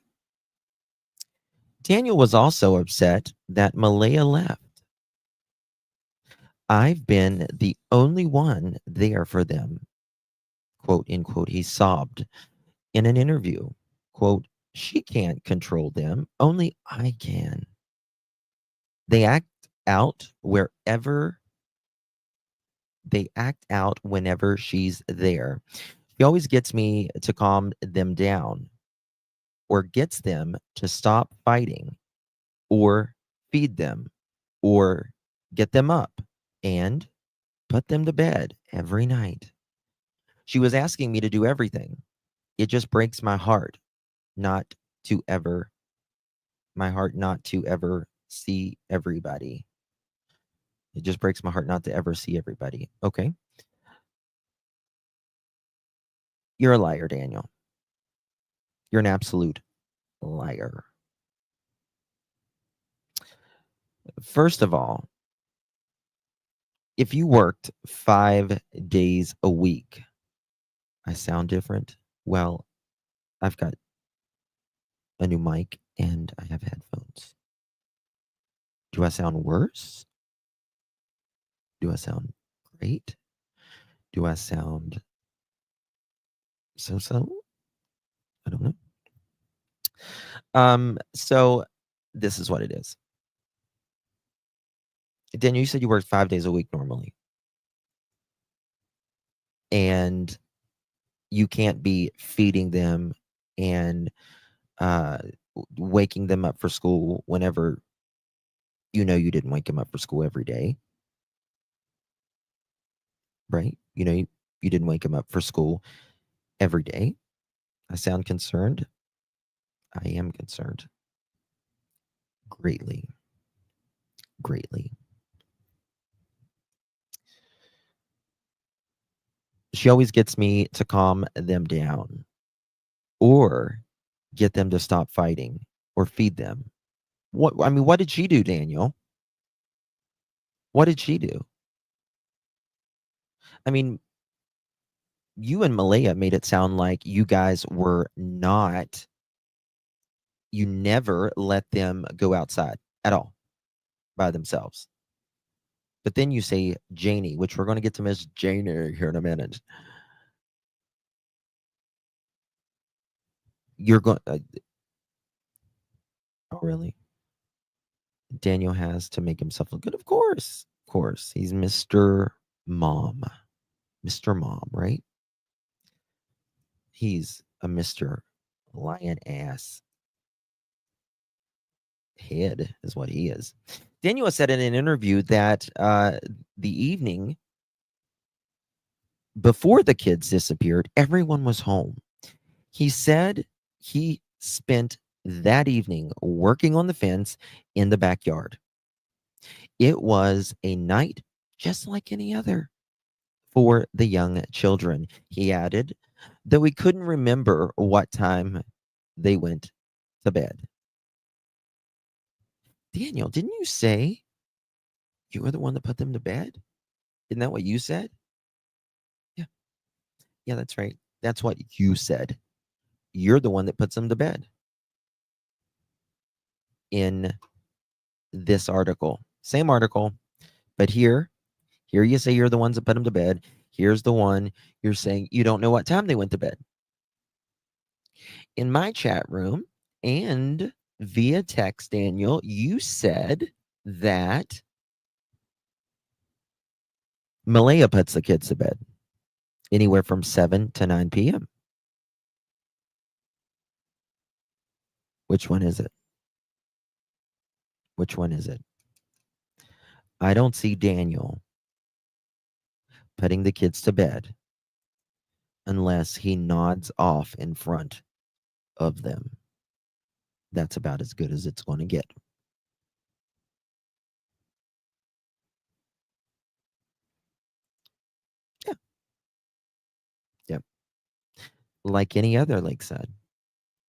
Daniel was also upset that Malehya left. I've been the only one there for them, quote, unquote, he sobbed in an interview. Quote, she can't control them, only I can. They act out whenever she's there. She always gets me to calm them down, or gets them to stop fighting, or feed them, or get them up and put them to bed every night. She was asking me to do everything. It just breaks my heart not to ever see everybody. It just breaks my heart not to ever see everybody. Okay. You're a liar, Daniel. You're an absolute liar. First of all, if you worked 5 days a week, I sound different. Well, I've got a new mic and I have headphones. Do I sound worse? Do I sound great? Do I sound so? I don't know. So this is what it is. Daniel, you said you worked 5 days a week normally. And you can't be feeding them and waking them up for school whenever you know you didn't wake them up for school every day. Right? You know, you didn't wake them up for school every day. I sound concerned. I am concerned. Greatly. Greatly. She always gets me to calm them down or get them to stop fighting or feed them. What did she do, Daniel? What did she do? I mean, you and Malehya made it sound like you guys were not, you never let them go outside at all by themselves. But then you say Janie, which we're going to get to Miss Janie here in a minute. You're going. Oh, really? Daniel has to make himself look good. Of course. Of course. He's Mr. Mom. Mr. Mom, right? He's a Mr. Lion ass head, is what he is. Daniel said in an interview that the evening before the kids disappeared, everyone was home. He said he spent that evening working on the fence in the backyard. It was a night just like any other for the young children. He added, though he couldn't remember what time they went to bed. Daniel, didn't you say you were the one that put them to bed? Isn't that what you said? Yeah. Yeah, that's right. That's what you said. You're the one that puts them to bed in this article. Same article, but here you say you're the ones that put them to bed. Here's the one you're saying you don't know what time they went to bed. In my chat room and via text, Daniel, you said that Malehya puts the kids to bed anywhere from 7 to 9 p.m. Which one is it? Which one is it? I don't see Daniel putting the kids to bed unless he nods off in front of them. That's about as good as it's going to get. Yeah. Yep. Like any other, Lake said.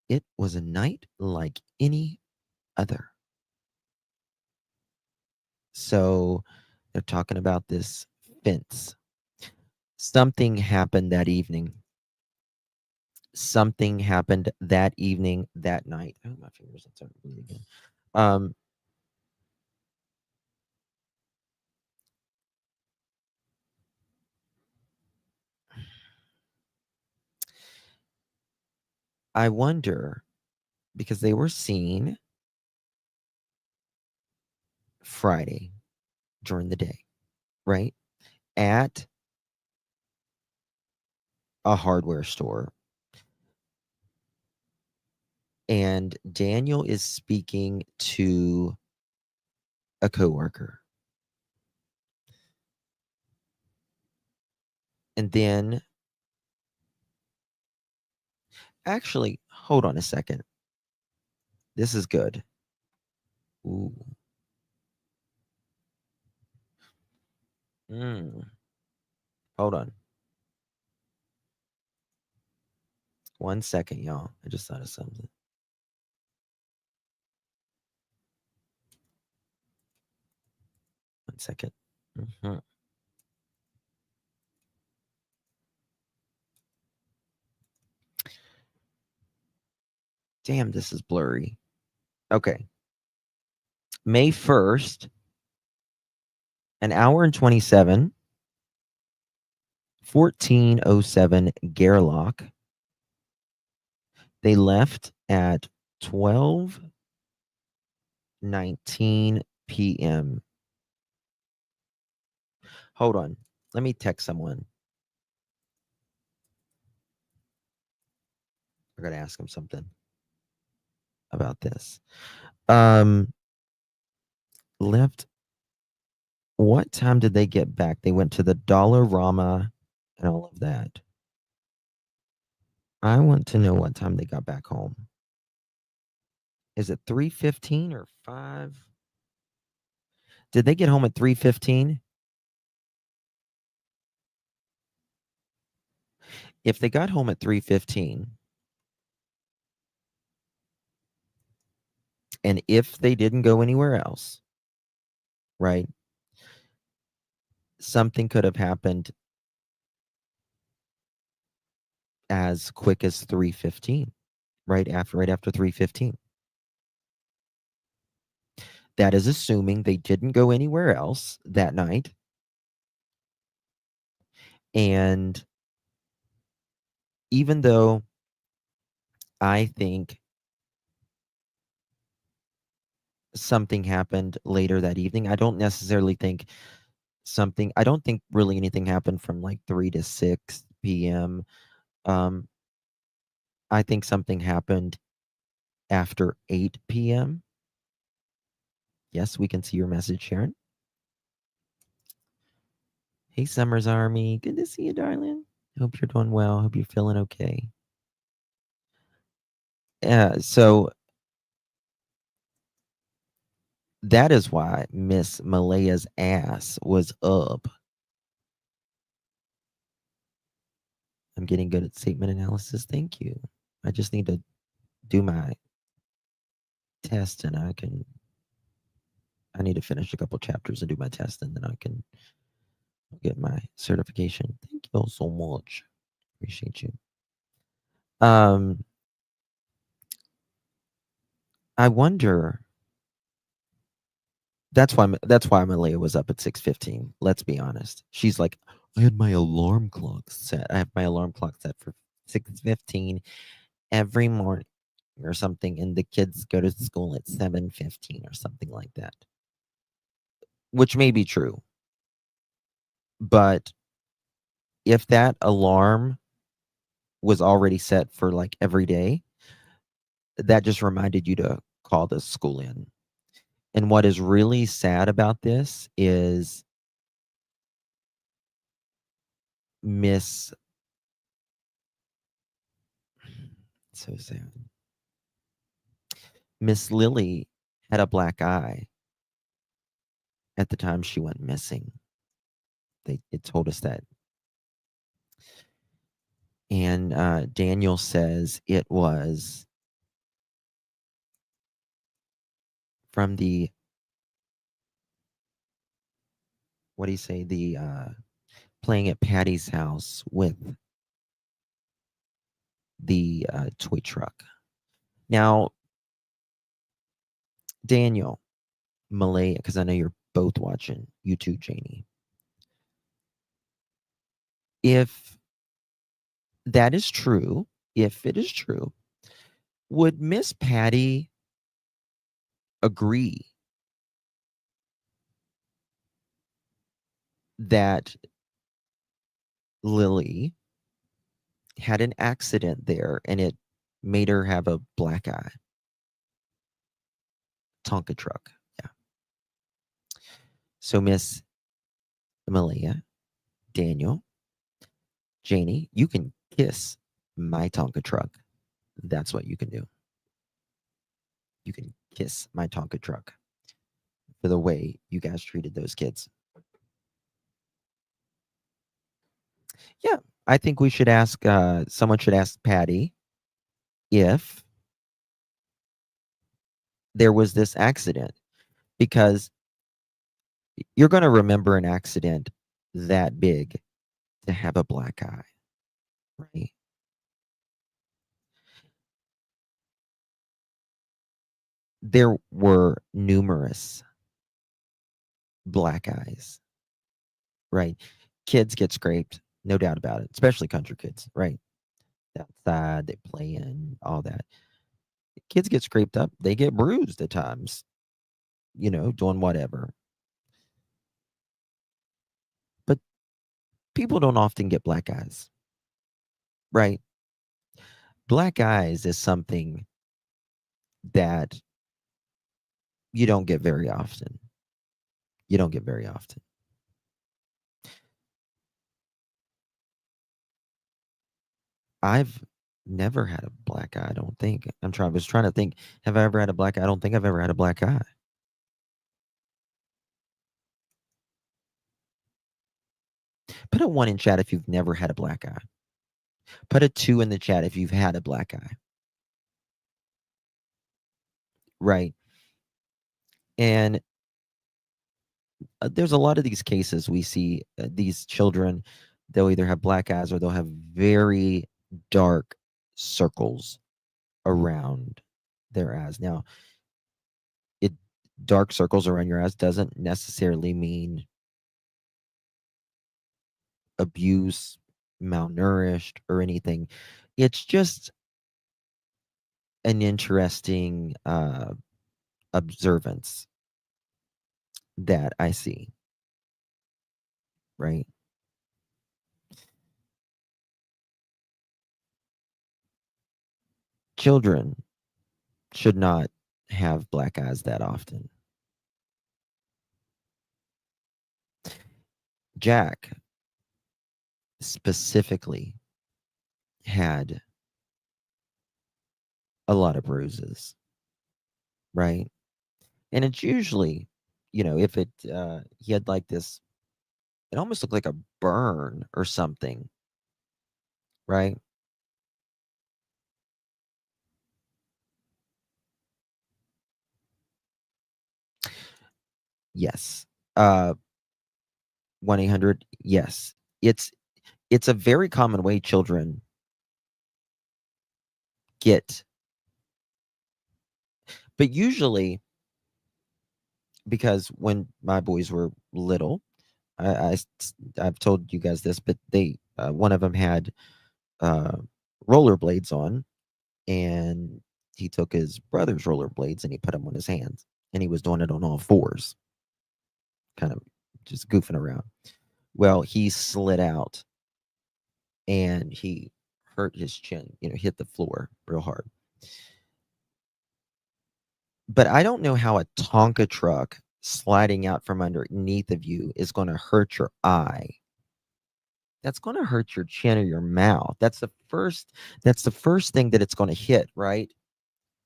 It was a night like any other. So they're talking about this fence. Something happened that evening. Something happened that evening, that night. Oh, my fingers are starting to bleed again. I wonder, because they were seen Friday during the day, right? At a hardware store. And Daniel is speaking to a coworker. And then, actually, hold on a second. This is good. Ooh. Hold on. 1 second, y'all. I just thought of something. One second. Damn, this is blurry. Okay. May 1st, an hour and 27, 1407 Gerlach. They left at 12:19 p.m. Hold on. Let me text someone. I gotta ask him something about this. Left. What time did they get back? They went to the Dollarama and all of that. I want to know what time they got back home. Is it 3:15 or 5? Did they get home at 3:15? If they got home at 3:15, and if they didn't go anywhere else, right? Something could have happened as quick as 3:15, right after 3:15. That is assuming they didn't go anywhere else that night. And even though I think something happened later that evening, I don't necessarily think I don't think really anything happened from like 3 to 6 p.m. I think something happened after 8 p.m. Yes, we can see your message, Sharon. Hey, Summer's Army. Good to see you, darling. Hope you're doing well. Hope you're feeling okay. So that is why Miss Malehya's ass was up. I'm getting good at statement analysis. Thank you. I just need to do my test and I need to finish a couple chapters and do my test and then I can get my certification. Thank you all so much. Appreciate you. I wonder. That's why Malehya was up at 6:15. Let's be honest. She's like, I had my alarm clock set. I have my alarm clock set for 6:15 every morning or something, and the kids go to school at 7:15 or something like that. Which may be true. But if that alarm was already set for like every day, that just reminded you to call the school in. And what is really sad about this is so sad. Miss Lilly had a black eye at the time she went missing. It told us that. And Daniel says it was from the, what do you say, the playing at Patty's house with the toy truck. Now, Daniel, Malehya, because I know you're both watching, you too, Janie. If that is true, if it is true, would Miss Patty agree that Lilly had an accident there and it made her have a black eye? Tonka truck, yeah. So Miss Malehya, Daniel, Janie, you can kiss my Tonka truck. That's what you can do. You can kiss my Tonka truck for the way you guys treated those kids. Yeah, I think we should ask, someone should ask Patty if there was this accident, because you're going to remember an accident that big to have a black eye, right? There were numerous black eyes, right? Kids get scraped, no doubt about it, especially country kids, right? Outside, they play in, all that. Kids get scraped up, they get bruised at times, doing whatever. But people don't often get black eyes, right? Black eyes is something that you don't get very often. You don't get very often. I've never had a black eye, I don't think. I was trying to think, have I ever had a black eye? I don't think I've ever had a black eye. Put a 1 in chat if you've never had a black eye. Put a 2 in the chat if you've had a black eye. Right. And there's a lot of these cases we see, these children, they'll either have black eyes or they'll have very dark circles around their eyes. Now, dark circles around your eyes doesn't necessarily mean abuse, malnourished, or anything. It's just an interesting observance that I see, right? Children should not have black eyes that often. Jack specifically had a lot of bruises, right? And it's usually, if he had like this, it almost looked like a burn or something, right? Yes. 1-800, yes. It's a very common way children get, but usually because when my boys were little, I've told you guys this, but one of them had rollerblades on, and he took his brother's rollerblades and he put them on his hands, and he was doing it on all fours, kind of just goofing around. Well, he slid out and he hurt his chin, hit the floor real hard. But I don't know how a Tonka truck sliding out from underneath of you is going to hurt your eye. That's going to hurt your chin or your mouth. That's the first thing that it's going to hit, right?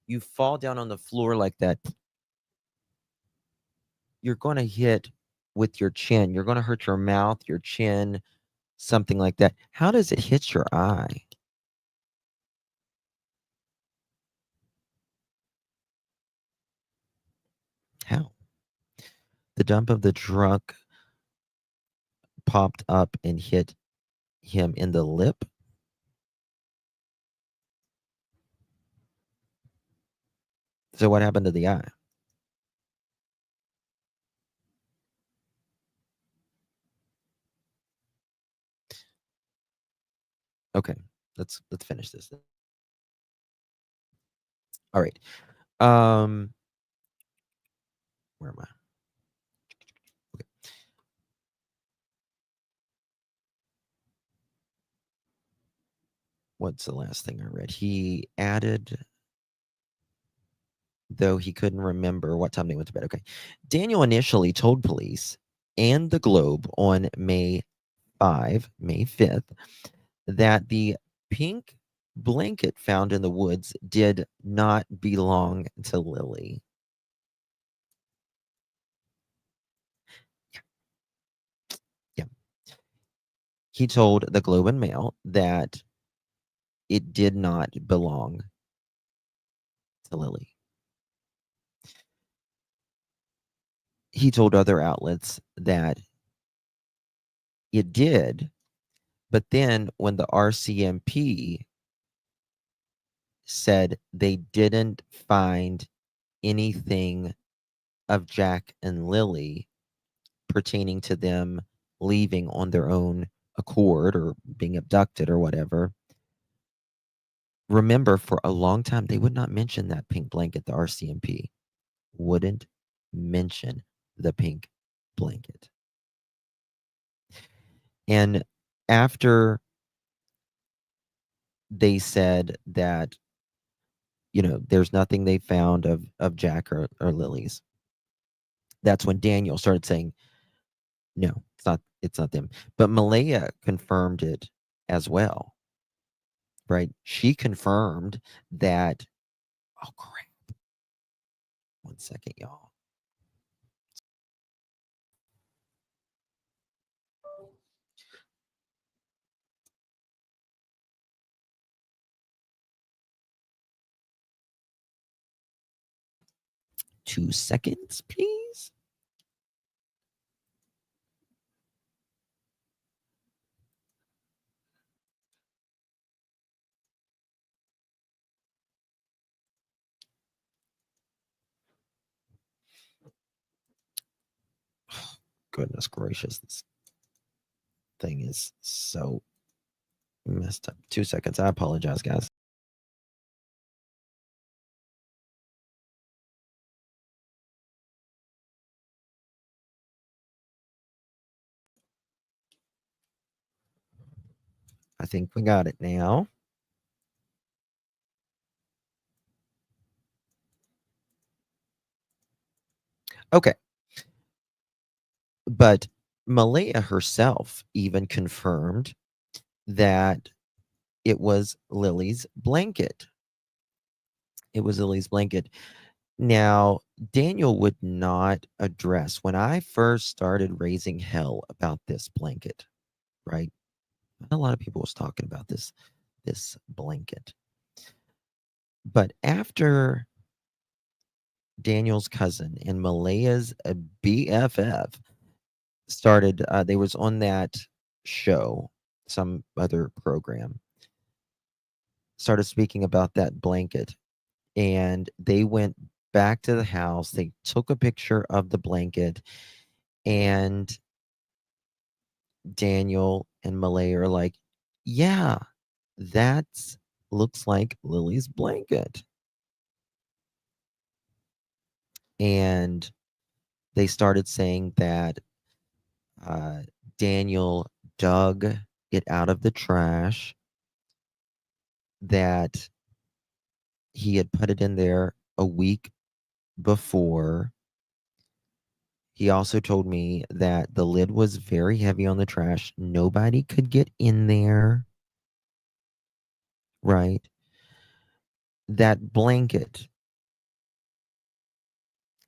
You fall down on the floor like that, you're going to hit with your chin. You're going to hurt your mouth, your chin, something like that. How does it hit your eye? How? The dump of the truck popped up and hit him in the lip. So what happened to the eye? Okay, let's finish this. All right. Where am I? Okay. What's the last thing I read? He added, though he couldn't remember what time they went to bed. Okay. Daniel initially told police and the Globe on May 5th, that the pink blanket found in the woods did not belong to Lilly. Yeah. He told the Globe and Mail that it did not belong to Lilly. He told other outlets that it did, but then when the RCMP said they didn't find anything of Jack and Lilly pertaining to them leaving on their own accord or being abducted or whatever. Remember, for a long time, they would not mention that pink blanket. The RCMP wouldn't mention the pink blanket. And after they said that, there's nothing they found of Jack or Lily's, that's when Daniel started saying, no, it's not them. But Malehya confirmed it as well, right? She confirmed that, oh crap. 1 second, y'all. Two seconds, please. Goodness gracious, this thing is so messed up. 2 seconds. I apologize, guys. I think we got it now. Okay. But Malehya herself even confirmed that it was Lily's blanket. It was Lily's blanket. Now, Daniel would not address when I first started raising hell about this blanket, right? A lot of people was talking about this blanket. But after Daniel's cousin and Malehya's BFF started, they was on that show, some other program, started speaking about that blanket, and they went back to the house. They took a picture of the blanket, and Daniel and Malehya are like, yeah, that looks like Lily's blanket. And they started saying that Daniel dug it out of the trash, that he had put it in there a week before. He also told me that the lid was very heavy on the trash. Nobody could get in there, right? That blanket,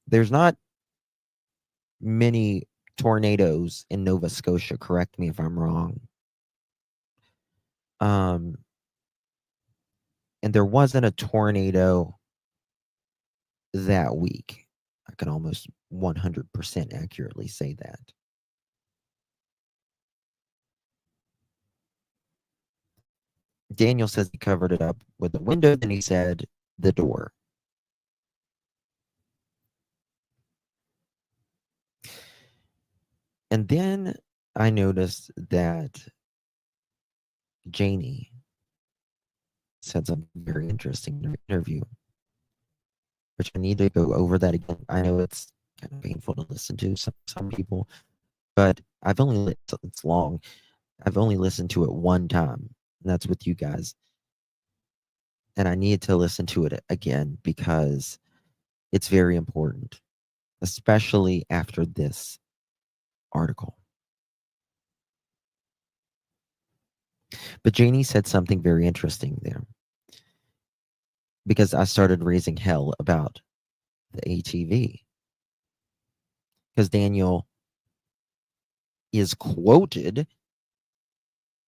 there's not many tornadoes in Nova Scotia. Correct me if I'm wrong. And there wasn't a tornado that week. I can almost 100% accurately say that. Daniel says he covered it up with the window, then he said the door. And then I noticed that Janie said something very interesting in her interview, which I need to go over that again. I know it's kind of painful to listen to some people, but it's long. I've only listened to it one time, and that's with you guys. And I need to listen to it again because it's very important, especially after this article. But Janie said something very interesting there, because I started raising hell about the ATV. Because Daniel is quoted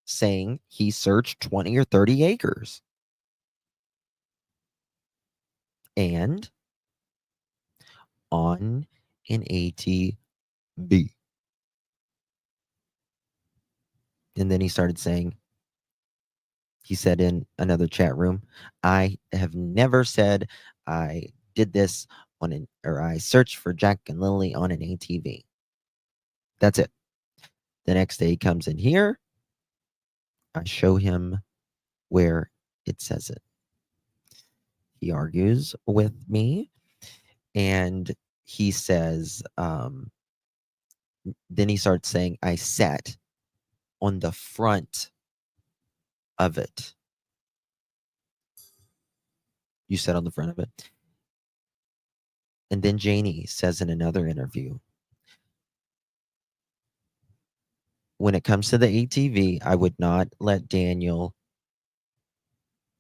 saying he searched 20 or 30 acres. And on an ATV. And then he started saying, he said in another chat room, I have never said I did this or I searched for Jack and Lilly on an ATV. That's it. The next day he comes in here. I show him where it says it. He argues with me, and he says, then he starts saying, I sat on the front of it. You sat on the front of it. And then Janie says in another interview, when it comes to the ATV, I would not let Daniel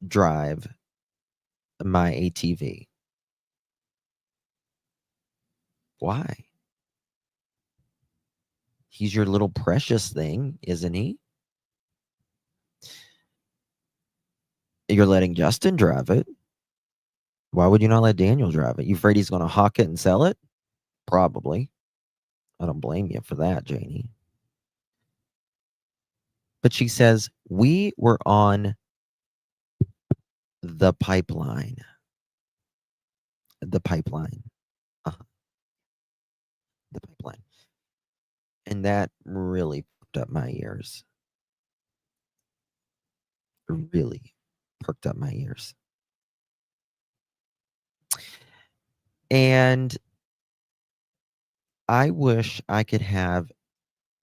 drive my ATV. Why? He's your little precious thing, isn't he? You're letting Justin drive it. Why would you not let Daniel drive it? You afraid he's going to hawk it and sell it? Probably. I don't blame you for that, Janie. But she says, we were on the pipeline. The pipeline. The pipeline. And that really perked up my ears. Really perked up my ears. And I wish I could have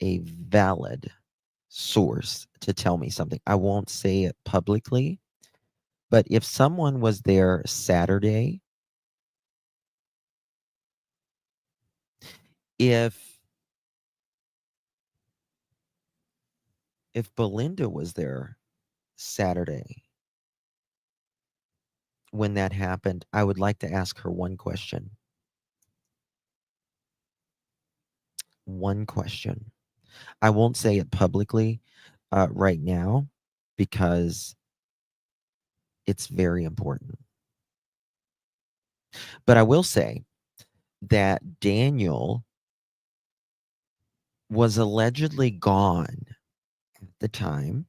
a valid source to tell me something. I won't say it publicly, but if someone was there Saturday, if Belinda was there Saturday when that happened, I would like to ask her one question. One question. I won't say it publicly right now because it's very important. But I will say that Daniel was allegedly gone at the time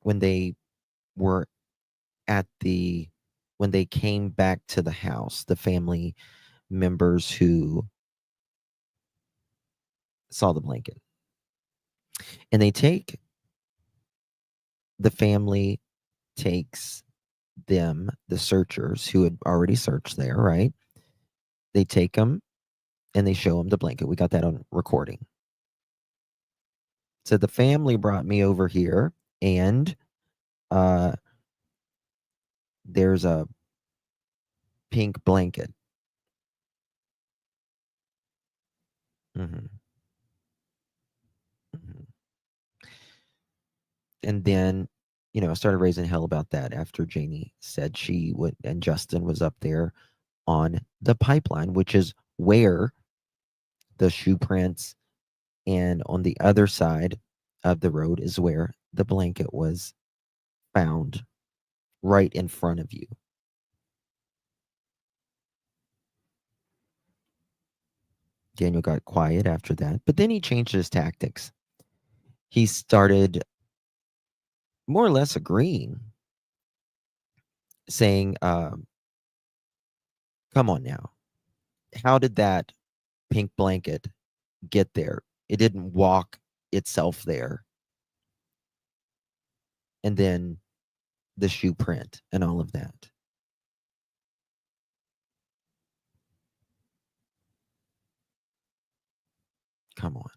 when they were when they came back to the house, the family members who saw the blanket. And the family takes them, the searchers who had already searched there, right? They take them and they show them the blanket. We got that on recording. So the family brought me over here, and there's a pink blanket. Mm-hmm. Mm-hmm. And then, I started raising hell about that after Janie said she would, and Justin was up there on the pipeline, which is where the shoe prints, and on the other side of the road is where the blanket was found, right in front of you. Daniel got quiet after that, but then he changed his tactics. He started more or less agreeing, saying, come on now. How did that pink blanket get there? It didn't walk itself there. And then the shoe print and all of that. Come on.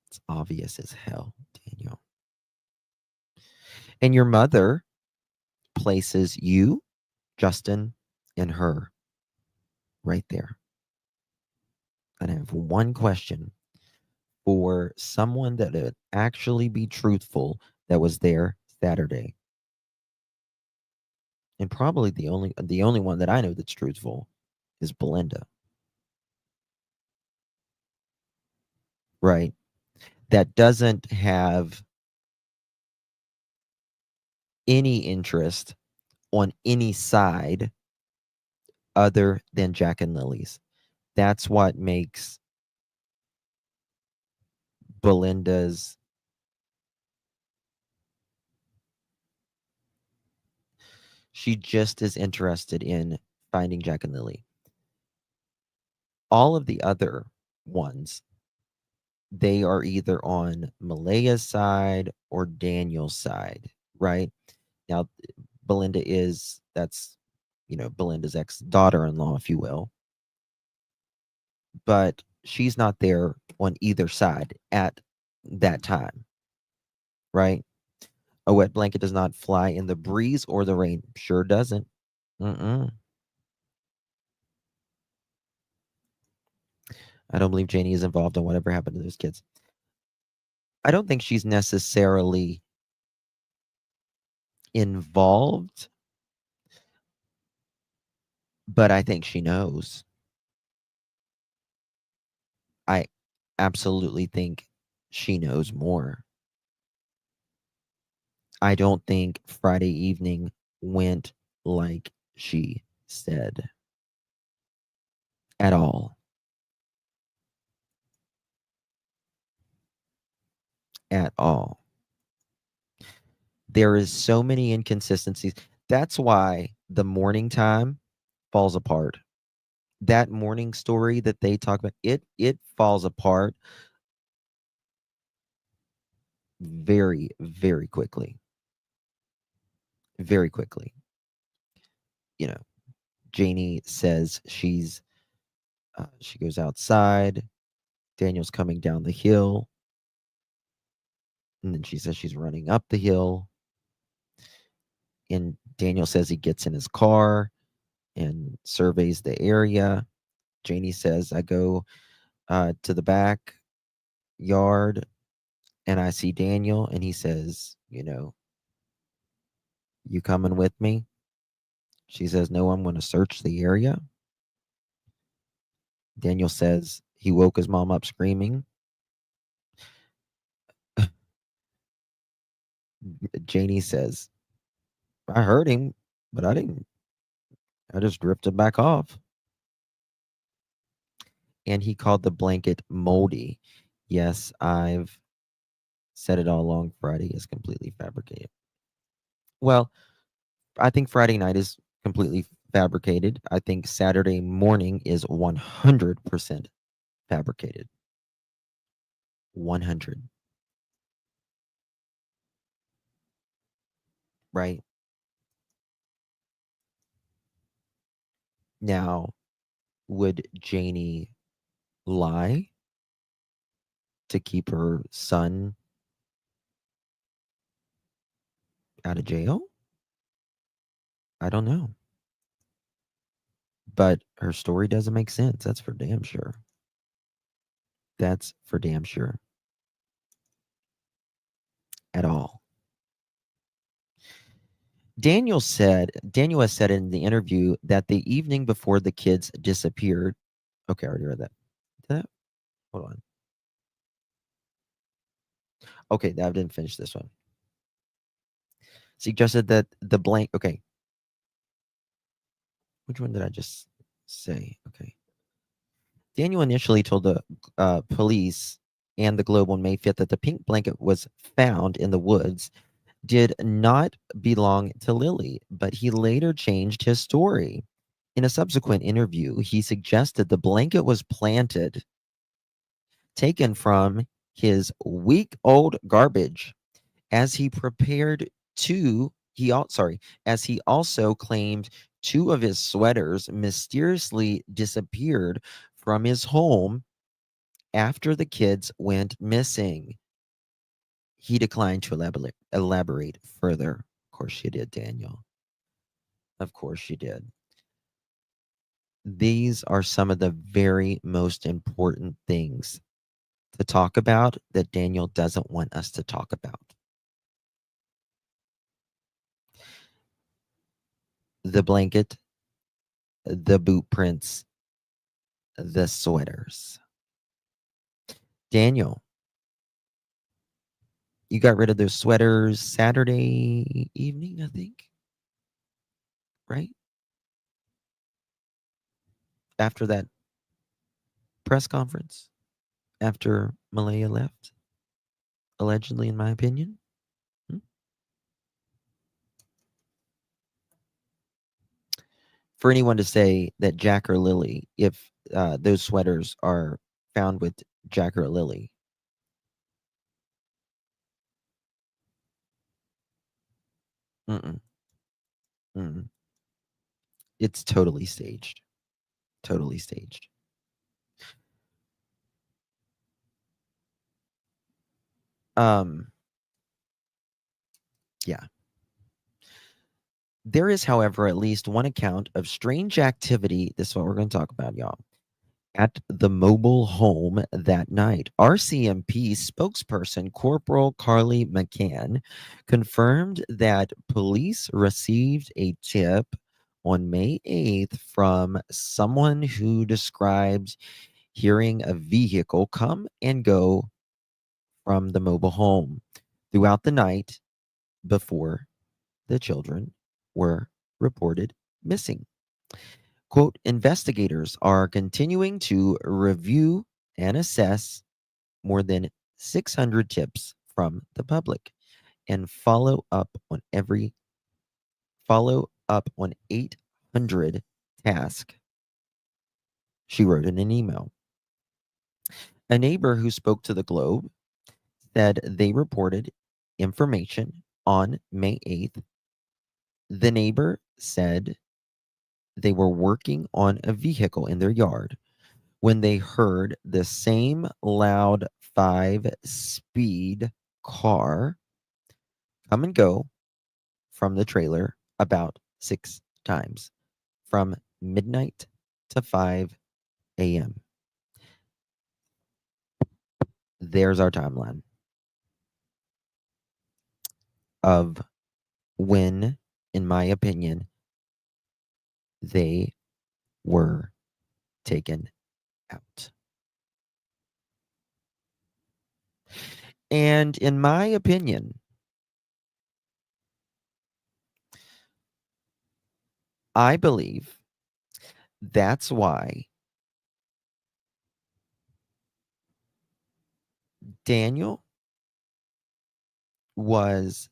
It's obvious as hell, Daniel. And your mother places you, Justin, and her right there. And I have one question for someone that would actually be truthful that was there Saturday. And probably the only one that I know that's truthful is Belinda. Right? That doesn't have any interest on any side other than Jack and Lily's. That's what makes Belinda's she just is interested in finding Jack and Lily. All of the other ones, they are either on Malehya's side or Daniel's side, right? Now, Belinda that's Belinda's ex-daughter-in-law, if you will. But she's not there on either side at that time, right? A wet blanket does not fly in the breeze or the rain. Sure doesn't. Mm-mm. I don't believe Janie is involved in whatever happened to those kids. I don't think she's necessarily involved, but I think she knows. I absolutely think she knows more. I don't think Friday evening went like she said at all. At all. There is so many inconsistencies. That's why the morning time falls apart. that morning story that they talk about, it falls apart very, very quickly. Very quickly. You know, Janie says she goes outside. Daniel's coming down the hill. And then she says she's running up the hill. And Daniel says he gets in his car and surveys the area. Janie says, I go to the back yard and I see Daniel, and he says, you coming with me? She says, no, I'm going to search the area. Daniel says he woke his mom up screaming. Janie says, I heard him, but I didn't. I just drifted back off. And he called the blanket moldy. Yes, I've said it all along. Friday is completely fabricated. Well, I think Friday night is completely fabricated. I think Saturday morning is 100% fabricated. 100. Right? Now, would Janie lie to keep her son out of jail? I don't know. But her story doesn't make sense. That's for damn sure. That's for damn sure. At all. Daniel has said in the interview that the evening before the kids disappeared. Okay, I already read that. Hold on. Okay, I didn't finish this one. Suggested that the blank. Okay. Which one did I just say? Okay. Daniel initially told the police and the Globe on May 5th that the pink blanket was found in the woods did not belong to Lilly, but he later changed his story. In a subsequent interview, he suggested the blanket was planted, taken from his week-old garbage, as he also claimed 2 of his sweaters mysteriously disappeared from his home after the kids went missing. He declined to elaborate further. Of course you did, Daniel. Of course you did. These are some of the very most important things to talk about that Daniel doesn't want us to talk about. The blanket, the boot prints, the sweaters. Daniel, you got rid of those sweaters Saturday evening, I think. Right? After that press conference, after Malehya left, allegedly, in my opinion. For anyone to say that Jack or Lilly, if those sweaters are found with Jack or Lilly, it's totally staged. Totally staged. Yeah. There is, however, at least one account of strange activity. This is what we're going to talk about, y'all. At the mobile home that night, RCMP spokesperson Corporal Carly McCann confirmed that police received a tip on May 8th from someone who described hearing a vehicle come and go from the mobile home throughout the night before the children were reported missing. Quote, investigators are continuing to review and assess more than 600 tips from the public and follow up on 800 tasks She wrote in an email. A neighbor who spoke to the Globe said they reported information on May 8th. The neighbor said they were working on a vehicle in their yard when they heard the same loud 5-speed car come and go from the trailer about 6 times from midnight to 5 a.m. There's our timeline of when, in my opinion, they were taken out. And in my opinion, I believe that's why Daniel was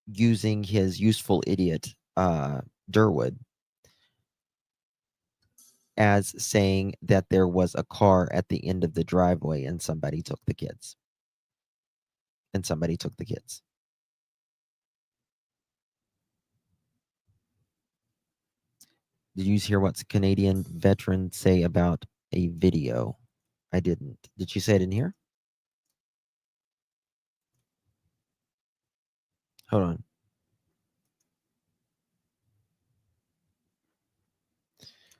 using his useful idiot, Durwood, as saying that there was a car at the end of the driveway and somebody took the kids. Did you hear what Canadian veteran say about a video? I didn't. Did she say it in here? Hold on.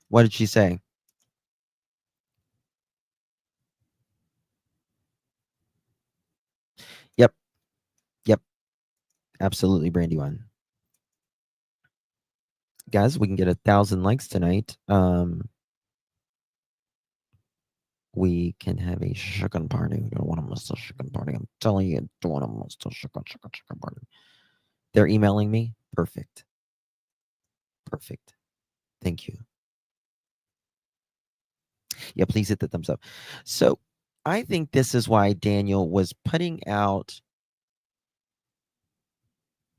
What did she say? Yep. Absolutely, Brandywine. Guys, we can get 1,000 likes tonight. We can have a chicken party. You don't want to miss a chicken party. I'm telling you, don't want to miss a chicken party. They're emailing me. Perfect. Thank you. Yeah, please hit the thumbs up. So I think this is why Daniel was putting out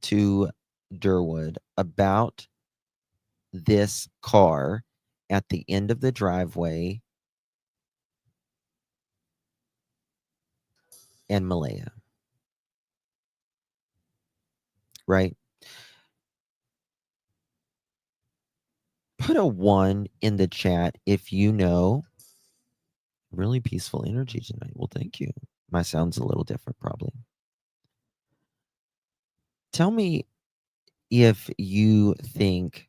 to Durwood about this car at the end of the driveway and Malehya. Right? Put a 1 in the chat if you know. Really peaceful energy tonight. Well, thank you. My sound's a little different, probably. Tell me if you think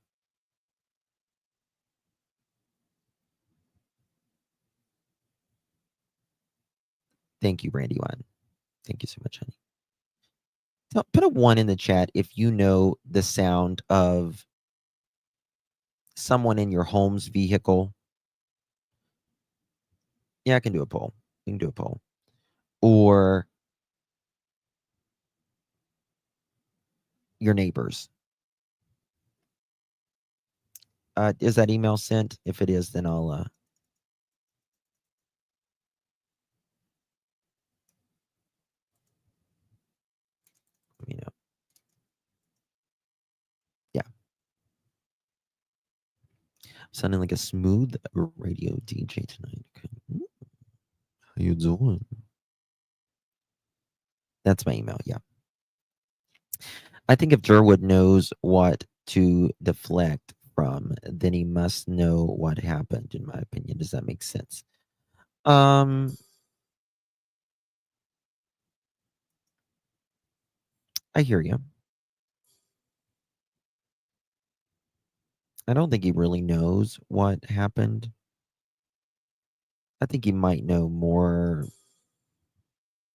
thank you, Brandywine. Thank you so much, honey. Put a 1 in the chat if you know the sound of someone in your home's vehicle. Yeah, I can do a poll. We can do a poll. Or your neighbors. Is that email sent? If it is, then I'll let me know. Yeah. Sounding like a smooth radio DJ tonight. How you doing? That's my email, yeah. I think if Durwood knows what to deflect from, then he must know what happened, in my opinion. Does that make sense? I hear you. I don't think he really knows what happened. I think he might know more,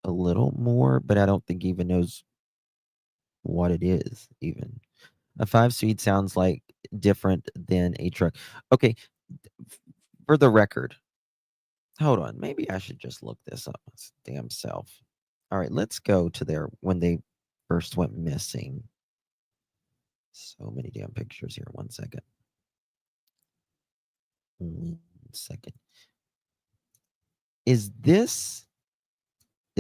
a little more, but I don't think he even knows what it is, even. A 5-speed sounds like different than a truck. Okay, for the record, hold on. Maybe I should just look this up damn self. All right, let's go to their when they first went missing. So many damn pictures here. 1 second. 1 second. Is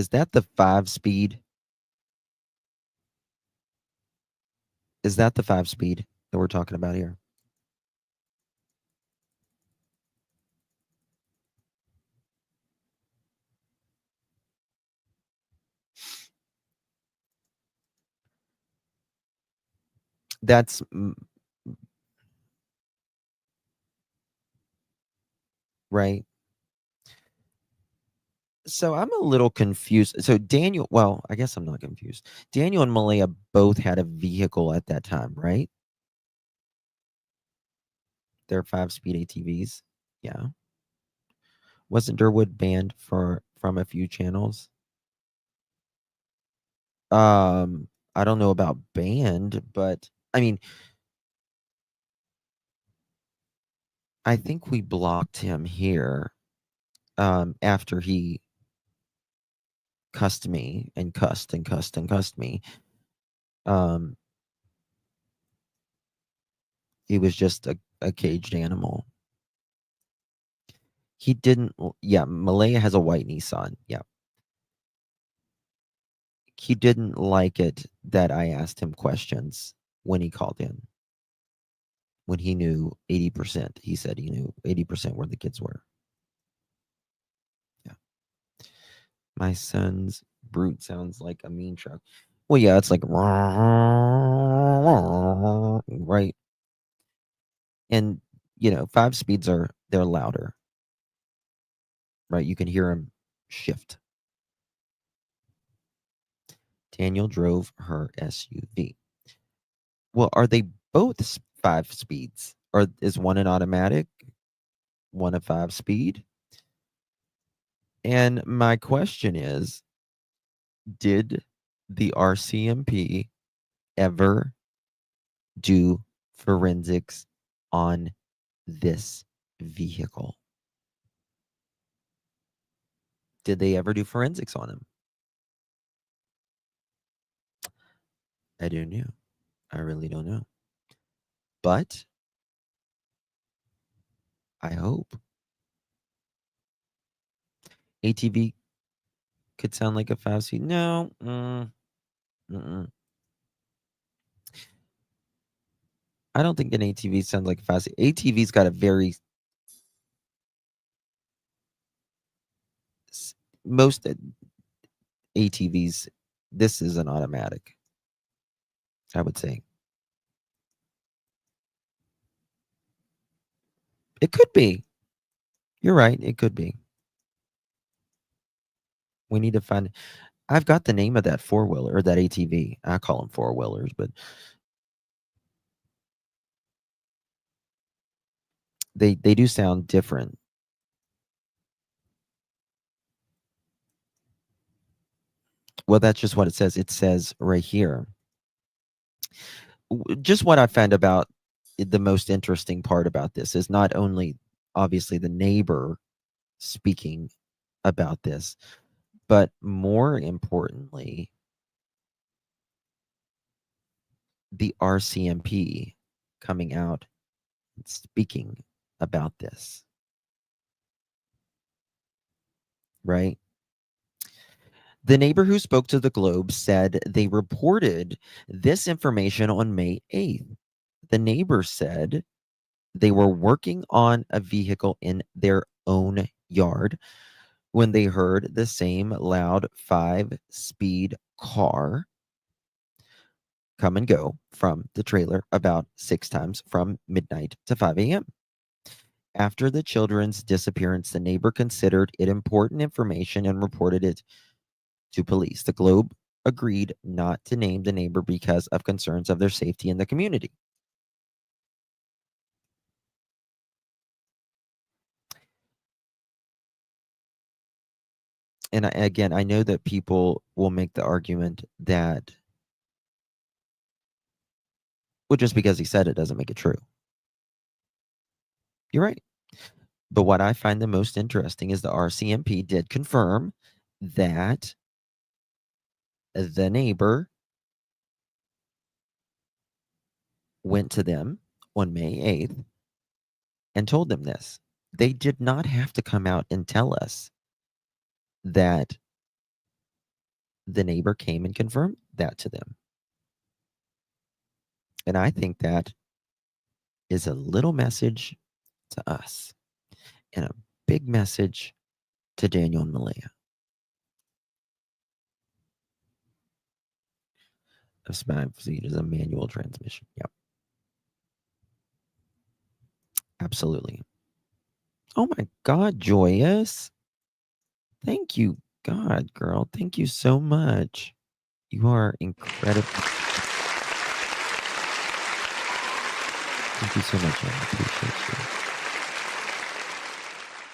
that the 5-speed? Is that the 5-speed that we're talking about here? That's right. So I'm a little confused. So Daniel, well, I guess I'm not confused. Daniel and Malehya both had a vehicle at that time, right? They're 5-speed ATVs. Yeah. Wasn't Durwood banned from a few channels? I don't know about banned, but I mean, I think we blocked him here after he cussed me and cussed and cussed and cussed me. He was just a caged animal. He didn't. Yeah, Malehya has a white Nissan. Yeah. He didn't like it that I asked him questions when he called in. When he knew 80%, he said he knew 80% where the kids were. Yeah. My son's brute sounds like a mean truck. Well, yeah, it's like right. And 5 speeds they're louder. Right? You can hear him shift. Daniel drove her SUV. Well, are they both 5 speeds? Or is one an automatic, one a 5-speed? And my question is, did the RCMP ever do forensics on this vehicle? Did they ever do forensics on him? I don't know. I really don't know. But I hope. ATV could sound like a 5-speed. No. I don't think an ATV sounds like a 5-speed. ATV's got a very most ATVs. This is an automatic, I would say. It could be. You're right. It could be. We need to find. I've got the name of that 4-wheeler or that ATV. I call them 4-wheelers, but they do sound different. Well, that's just what it says. It says right here. Just what I found about the most interesting part about this is not only obviously the neighbor speaking about this, but more importantly, the RCMP coming out and speaking about this. Right? The neighbor who spoke to the Globe said they reported this information on May 8th. The neighbor said they were working on a vehicle in their own yard when they heard the same loud 5-speed car come and go from the trailer about 6 times from midnight to 5 a.m. After the children's disappearance, the neighbor considered it important information and reported it to police. The Globe agreed not to name the neighbor because of concerns of their safety in the community. And again, I know that people will make the argument that, well, just because he said it doesn't make it true. You're right. But what I find the most interesting is the RCMP did confirm that the neighbor went to them on May 8th and told them this. They did not have to come out and tell us that the neighbor came and confirmed that to them. And I think that is a little message to us and a big message to Daniel and Malehya. of 5 speed is a manual transmission. Yep. Absolutely. Oh my God, Joyous. Thank you, God, girl. Thank you so much. You are incredible. Thank you so much. I appreciate you.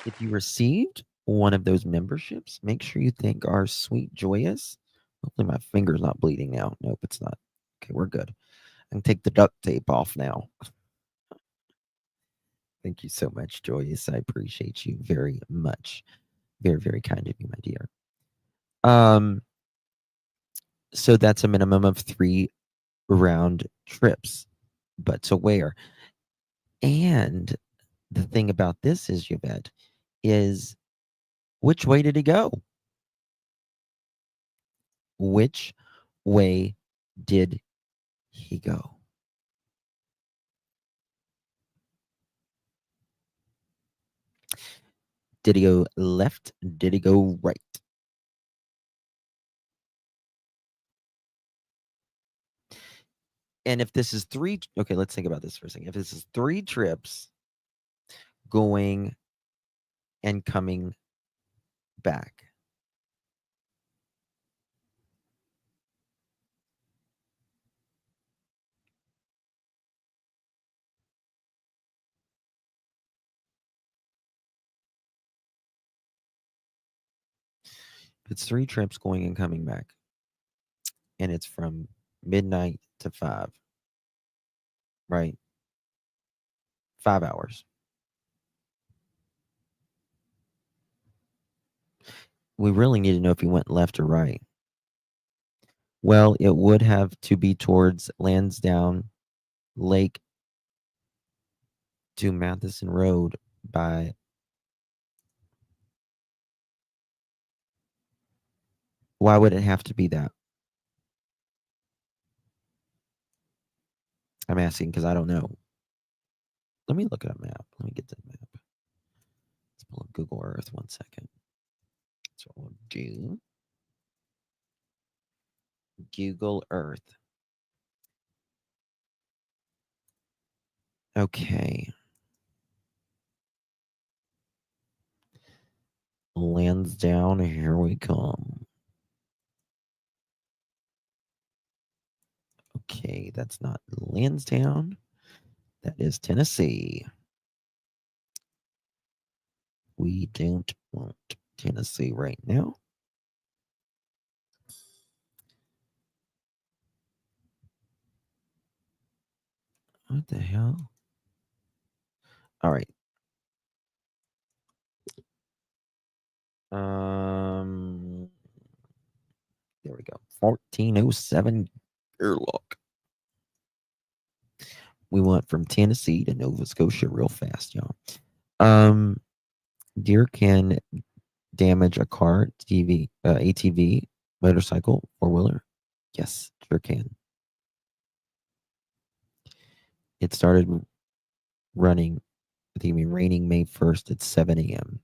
If you received one of those memberships, make sure you thank our sweet Joyous. Hopefully my finger's not bleeding now. Nope, it's not. Okay, we're good. I can take the duct tape off now. Thank you so much, Joyous. I appreciate you very much. Very, very kind of you, my dear. So that's a minimum of 3 round trips, but to where? And the thing about this is, Yvette, is which way did he go? Which way did he go? Did he go left? Did he go right? And if this is 3, okay, let's think about this for a second. If this is 3 trips going and coming back, it's 3 trips going and coming back, and it's from midnight to 5, right? 5 hours. We really need to know if he went left or right. Well, it would have to be towards Lansdowne Lake to Matheson Road by why would it have to be that? I'm asking because I don't know. Let me look at a map. Let me get the map. Let's pull up Google Earth 1 second. That's what we'll do. Google Earth. Okay. Lansdowne, here we come. Okay, that's not Lansdowne. That is Tennessee. We don't want Tennessee right now. What the hell? All right. There we go. 1407 airlock. We went from Tennessee to Nova Scotia real fast, y'all. Deer can damage a car, TV, ATV, motorcycle, four-wheeler. Yes, sure can. It started running, I think, raining May 1st at 7 a.m.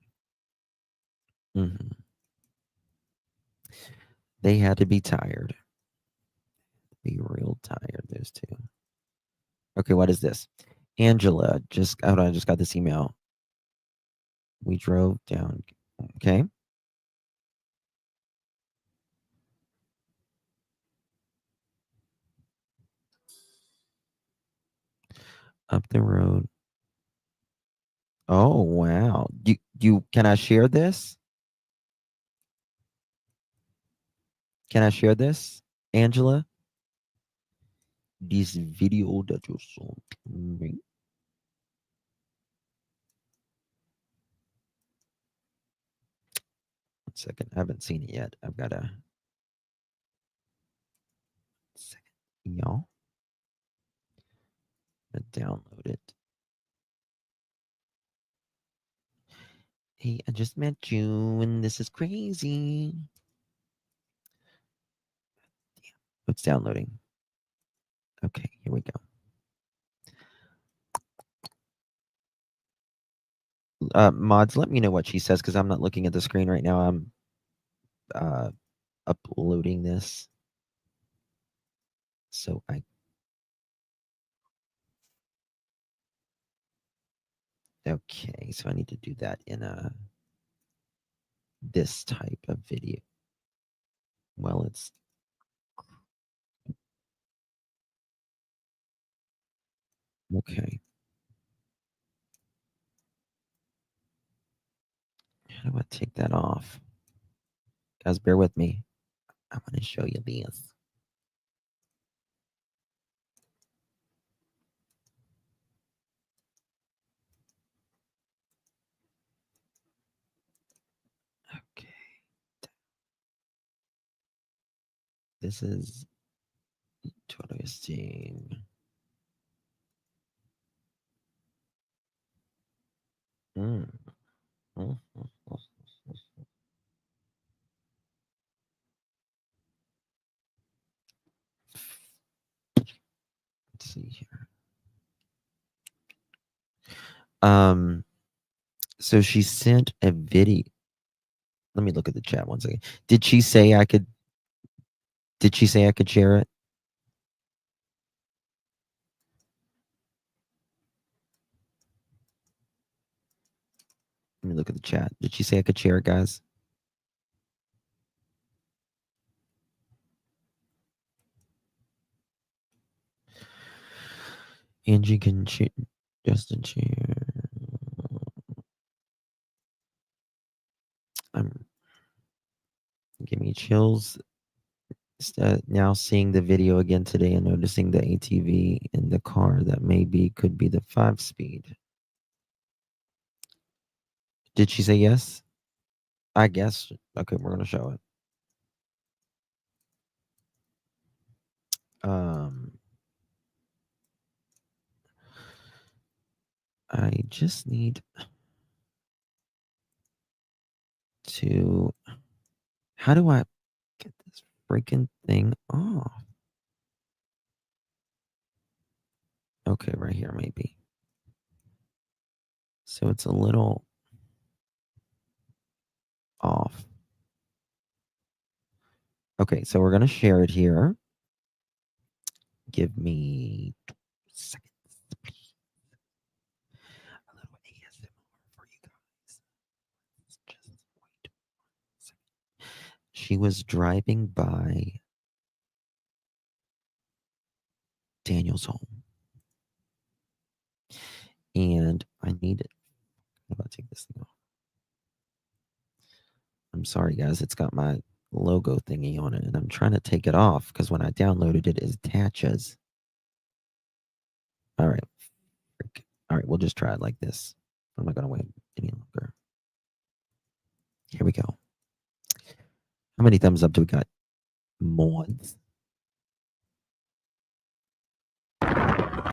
They had to be tired. Be real tired, those two. Okay, what is this? Angela, hold on, I just got this email. We drove down. Okay. Up the road. Oh, wow. Can I share this? Can I share this, Angela? This video that you saw me. 1 second. I haven't seen it yet. I've got a second. Y'all. Download it. Hey, I just met you and this is crazy. It's downloading. Okay, here we go. Mods, let me know what she says because I'm not looking at the screen right now. I'm uploading this. So okay, so I need to do that in this type of video. Well, it's okay. How do I take that off? Guys, bear with me. I want to show you this. Okay. This is interesting. Mm. Let's see here. So she sent a video. Let me look at the chat one second. Did she say I could share it? Let me look at the chat. Did she say I could share it, guys? Angie can share. Justin share. Give me chills. Now seeing the video again today and noticing the ATV in the car that maybe could be the 5-speed. Did she say yes? I guess. Okay, we're gonna show it. I just need to. How do I get this freaking thing off? Okay, right here, maybe. So it's a little off. Okay, so we're gonna share it here. Give me 2 seconds, please. A little ASMR for you guys. Just wait 1 second. She was driving by Daniel's home. And I need it. How about I take this thing off? I'm sorry, guys. It's got my logo thingy on it, and I'm trying to take it off because when I downloaded it, it attaches. All right. All right, we'll just try it like this. I'm not going to wait any longer. Here we go. How many thumbs up do we got? Mods. How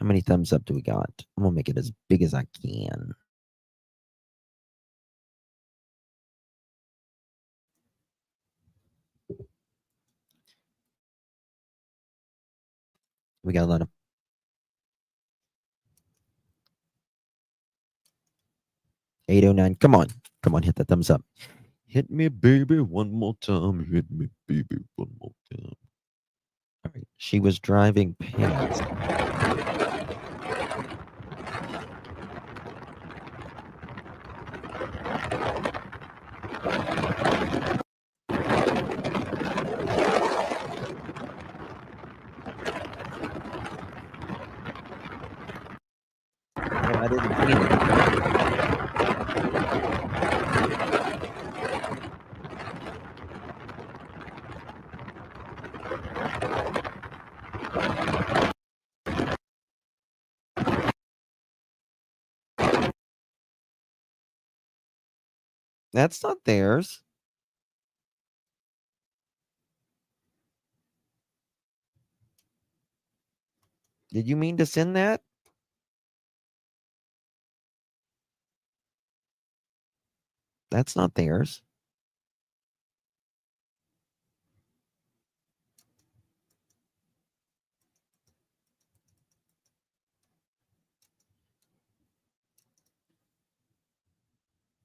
many thumbs up do we got? I'm going to make it as big as I can. We got a lot of 809. Come on. Come on, hit the thumbs up. Hit me, baby, one more time. Hit me, baby, one more time. All right. She was driving past. Oh, I didn't see it. That's not theirs. Did you mean to send that? That's not theirs.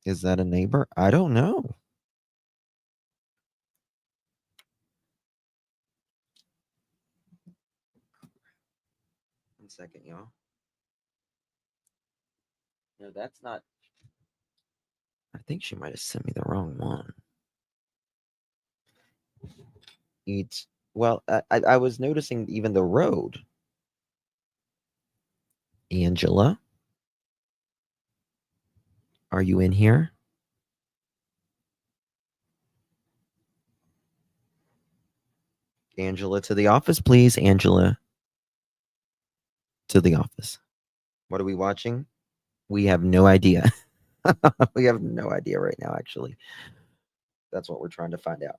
Is that a neighbor? I don't know. second, y'all. No, that's not. I think she might have sent me the wrong one. Well, I was noticing even the road. Angela, are you in here? Angela, to the office, please. Angela, to the office. What are we watching? We have no idea. We have no idea right now, actually. That's what we're trying to find out.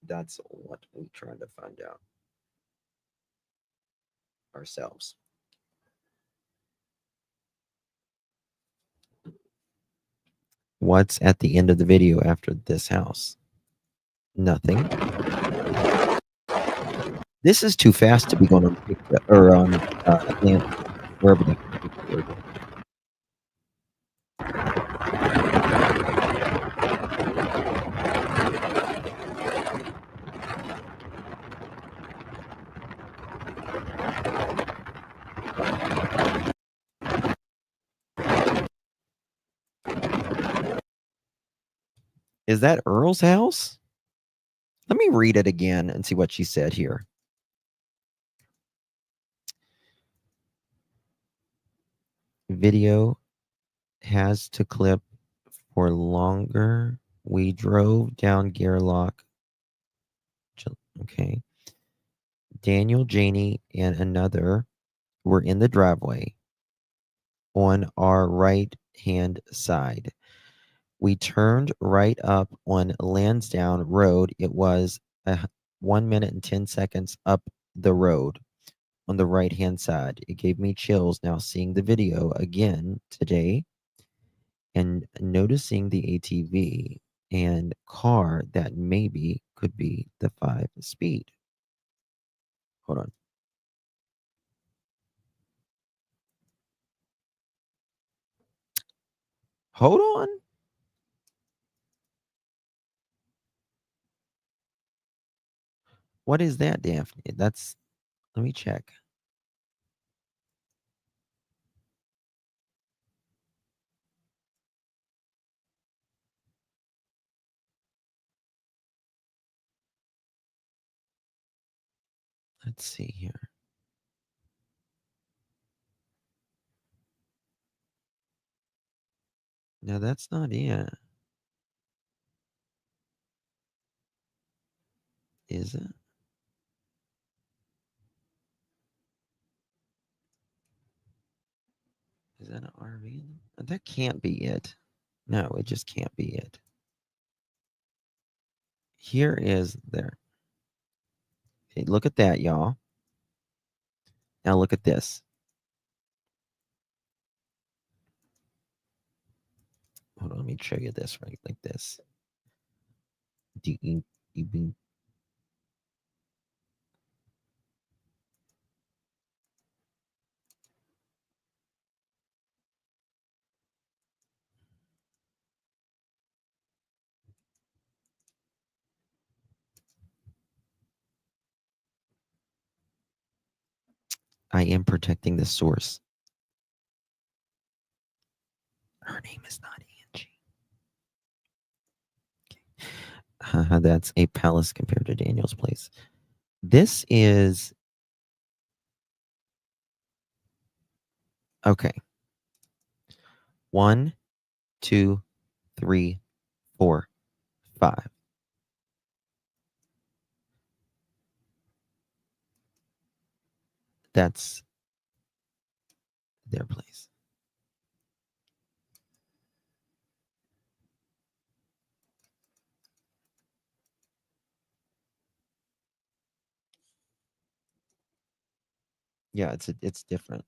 That's what we're trying to find out ourselves. What's at the end of the video after this house? Nothing. This is too fast to be going on Pictou or on wherever the Is that Earl's house? Let me read it again and see what she said here. Video has to clip for longer. We drove down Gairloch. Okay. Daniel, Janie, and another were in the driveway on our right-hand side. We turned right up on Lansdowne Road. It was 1 minute and 10 seconds up the road on the right-hand side. It gave me chills now seeing the video again today and noticing the ATV and car that maybe could be the 5-speed. Hold on. Hold on. What is that, Daphne? Let me check. Let's see here. No, that's not it. Is it? Is that an RV? That can't be it. No, it just can't be it. Here is there. Okay, look at that, y'all. Now look at this. Hold on, let me show you this right like this. I am protecting the source. Her name is not Angie. Okay. That's a palace compared to Daniel's place. This is okay. 1, 2, 3, 4, 5. That's their place. Yeah, it's different.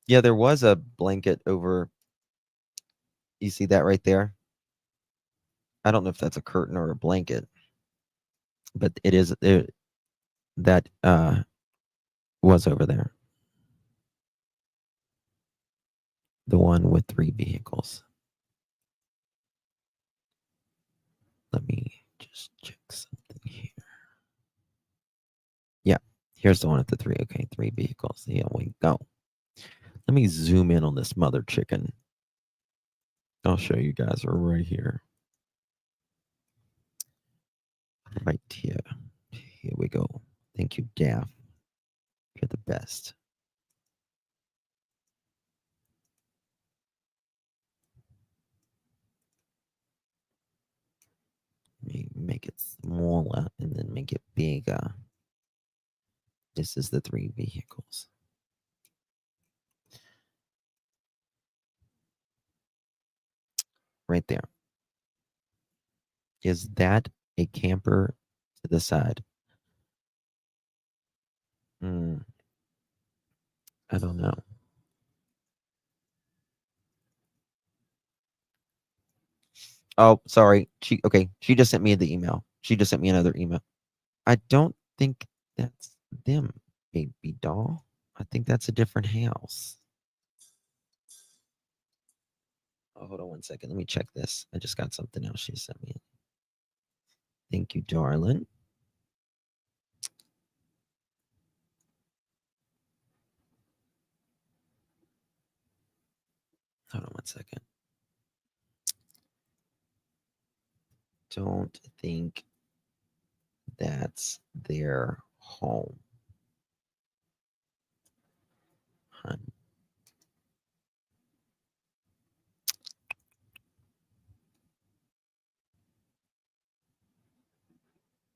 Yeah, there was a blanket over. You see that right there? I don't know if that's a curtain or a blanket, but it is that was over there. The one with 3 vehicles. Let me just check something here. Yeah, here's the one with the 3. Okay, 3 vehicles. Here we go. Let me zoom in on this mother chicken. I'll show you guys right here. Right here. Here we go. Thank you, Gaff. You're the best. Let me make it smaller and then make it bigger. This is the 3 vehicles. Right there. Is that a camper to the side? I don't know. Oh, sorry. She just sent me the email. She just sent me another email. I don't think that's them, baby doll. I think that's a different house. Oh, hold on one second. Let me check this. I just got something else she sent me. Thank you, darling. Hold on one second. Don't think that's their home. Hun.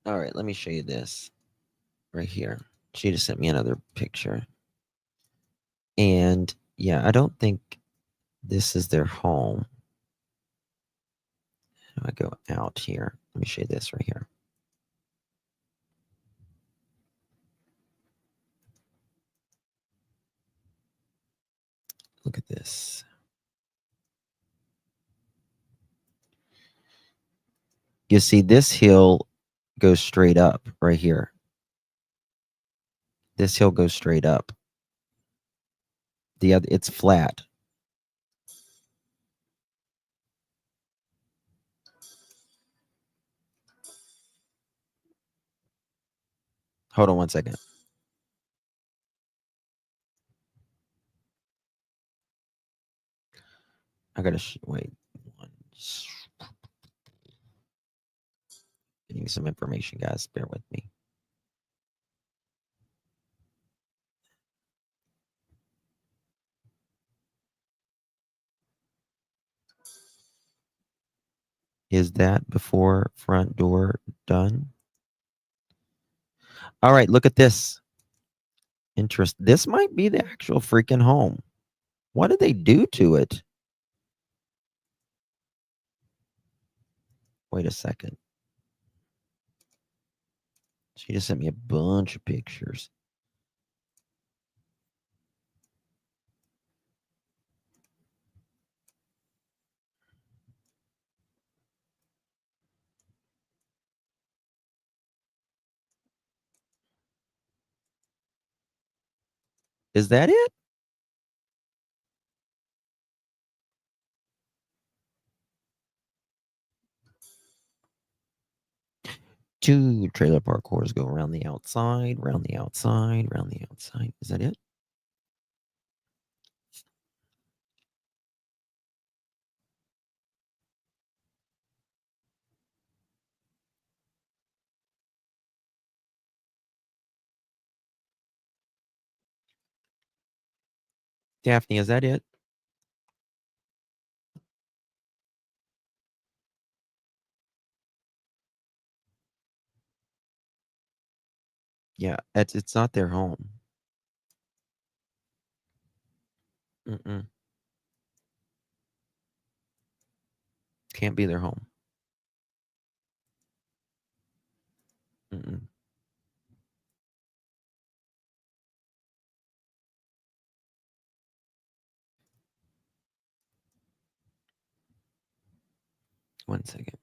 All right, let me show you this right here. She just sent me another picture. And yeah, I don't think this is their home. I go out here. Let me show you this right here. Look at this. You see, this hill goes straight up right here. This hill goes straight up. The other, it's flat. Hold on one second. I gotta wait. Getting some information, guys. Bear with me. Is that before front door done? All right, look at this. This might be the actual freaking home. What did they do to it? Wait a second. She just sent me a bunch of pictures. Is that it? Two trailer parkours go around the outside, round the outside, round the outside. Is that it? Daphne, is that it? Yeah, it's not their home. Mm-mm. Can't be their home. Mm-mm. One second.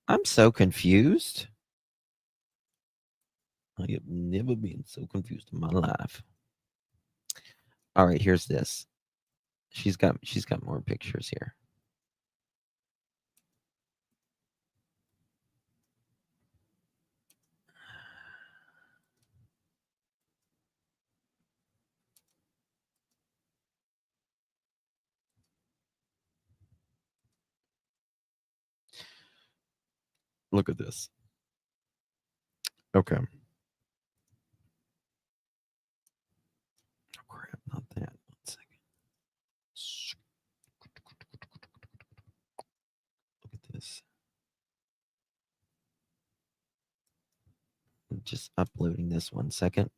I'm so confused. I have never been so confused in my life. All right, here's this. She's got more pictures here. Look at this. Okay. Oh, crap, not that. 1 second. Look at this. I'm just uploading this 1 second.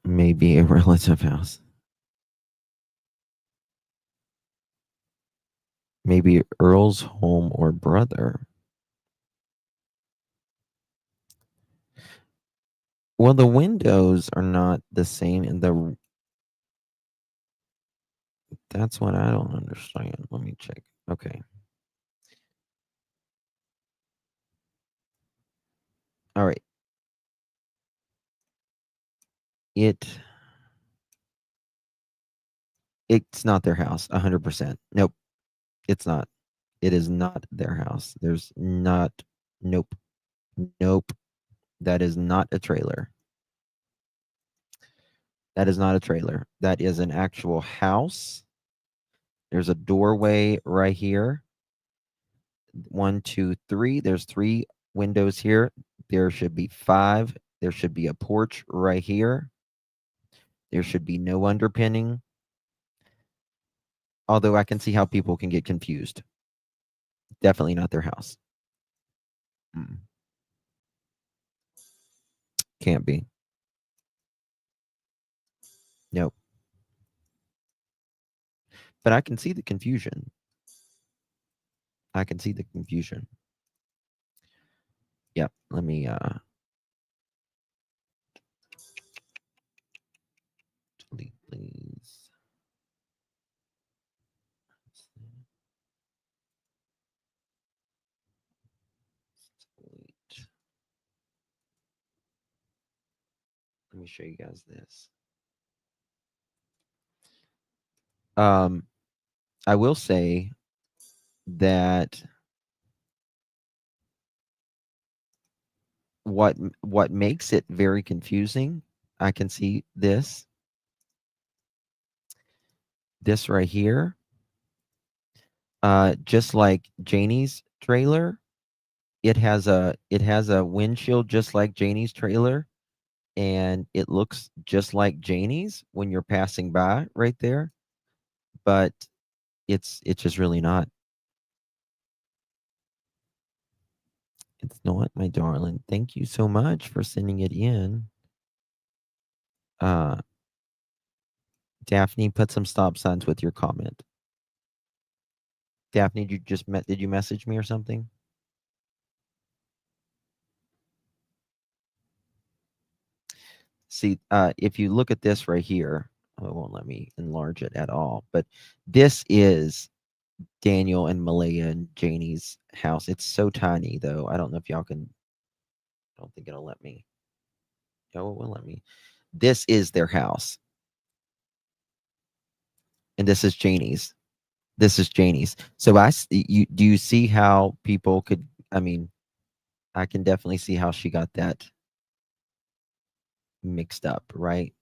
Maybe a relative house. Maybe Earl's home or brother. Well, the windows are not the same in the... That's what I don't understand. Let me check. Okay. All right. It's not their house, 100%. Nope. It's not. It is not their house. There's not... Nope. Nope. That is not a trailer. That is not a trailer. That is an actual house. There's a doorway right here. 1, 2, 3. There's 3 windows here. There should be 5. There should be a porch right here. There should be no underpinning. Although I can see how people can get confused. Definitely not their house. Can't be. Nope. But I can see the confusion. I can see the confusion. Yep. Let me delete, please. Delete. Let me show you guys this. I will say that what makes it very confusing, I can see this right here, just like Janie's trailer, it has a windshield just like Janie's trailer, and it looks just like Janie's when you're passing by right there, but it's just really not. It's not, my darling. Thank you so much for sending it in. Daphne, put some stop signs with your comment. Daphne, did you message me or something? See, if you look at this right here, oh, it won't let me enlarge it at all, but this is Daniel and Malehya and Janie's house. It's so tiny, though. I don't know if y'all can... I don't think it'll let me. Oh, it will let me. This is their house. And this is Janie's. This is Janie's. So do you see how people could... I mean, I can definitely see how she got that mixed up, right?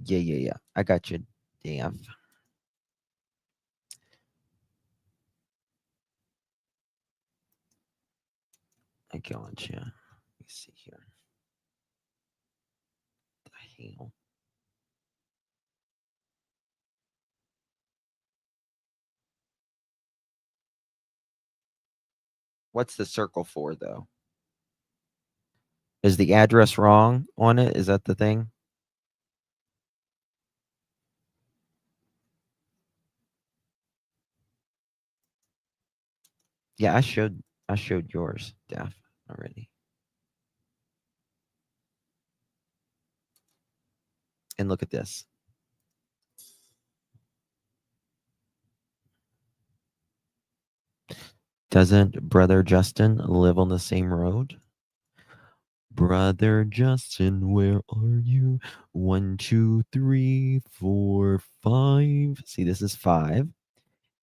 Yeah. I got you, Dave. I got you. Let me see here. What the hell? What's the circle for, though? Is the address wrong on it? Is that the thing? Yeah, I showed yours, Daph, already. And look at this. Doesn't Brother Justin live on the same road? Brother Justin, where are you? 1, 2, 3, 4, 5. See, this is 5.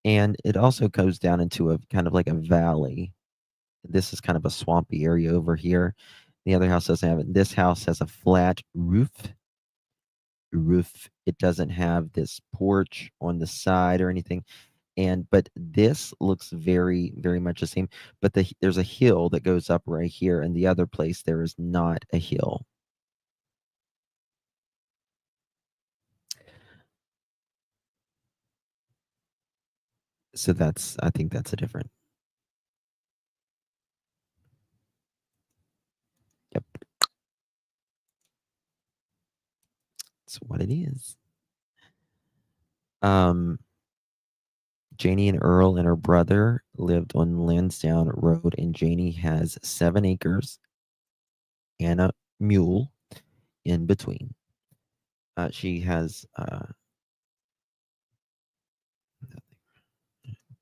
And it also goes down into a kind of like a valley. This is kind of a swampy area over here. The other house doesn't have it. This house has a flat roof. It doesn't have this porch on the side or anything. But this looks very, very much the same. But there's a hill that goes up right here, and the other place there is not a hill. So I think that's a different. Yep. That's what it is. Janie and Earl and her brother lived on Lansdowne Road, and Janie has 7 acres and a mule in between. She has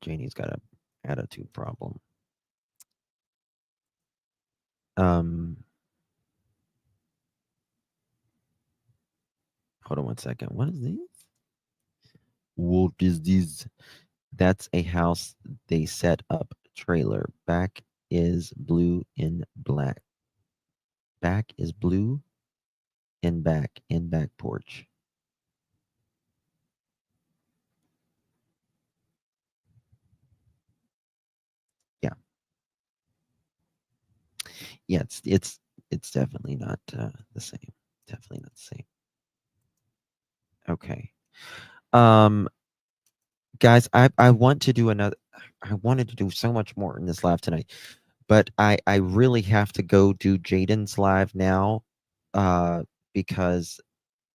Janie's got an attitude problem. Hold on one second. What is this? What is this? That's a house they set up trailer. Back is blue and black. Back is blue and back porch. Yeah. Yeah, it's definitely not the same. Definitely not the same. Okay. Guys, I want to do another. I wanted to do so much more in this live tonight, but I really have to go do Jaden's live now, because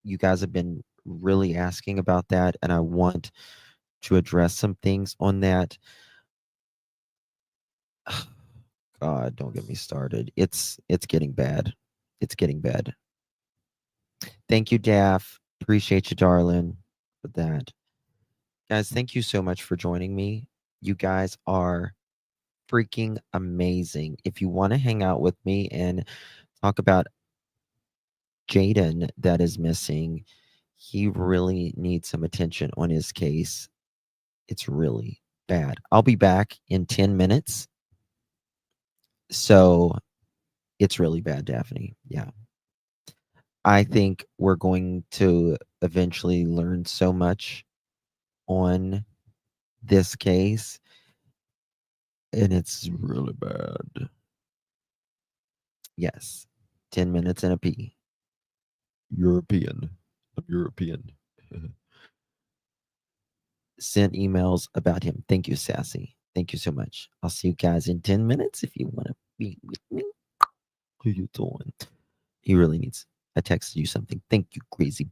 you guys have been really asking about that, and I want to address some things on that. God, don't get me started. It's getting bad. It's getting bad. Thank you, Daff. Appreciate you, darling, for that. Guys, thank you so much for joining me. You guys are freaking amazing. If you want to hang out with me and talk about Jaden that is missing, he really needs some attention on his case. It's really bad. I'll be back in 10 minutes. So it's really bad, Daphne. Yeah. I think we're going to eventually learn so much on this case, and it's really bad. Yes. 10 minutes and a P. European. I'm European. Sent emails about him. Thank you, Sassy. Thank you so much. I'll see you guys in 10 minutes if you want to be with me. Who you doing? He really needs. I texted you something. Thank you, crazy.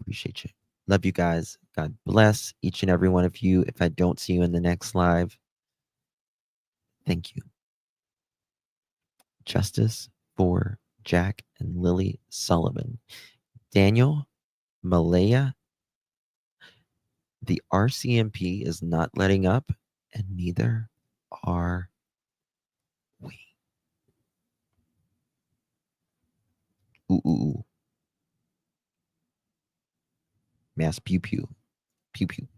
Appreciate you. Love you guys. God bless each and every one of you. If I don't see you in the next live, thank you. Justice for Jack and Lilly Sullivan. Daniel, Malehya, the RCMP is not letting up, and neither are we. Ooh, ooh, ooh. Mass pew pew. Pew pew.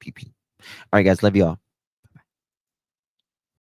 Pew pew. All right, guys. Love y'all.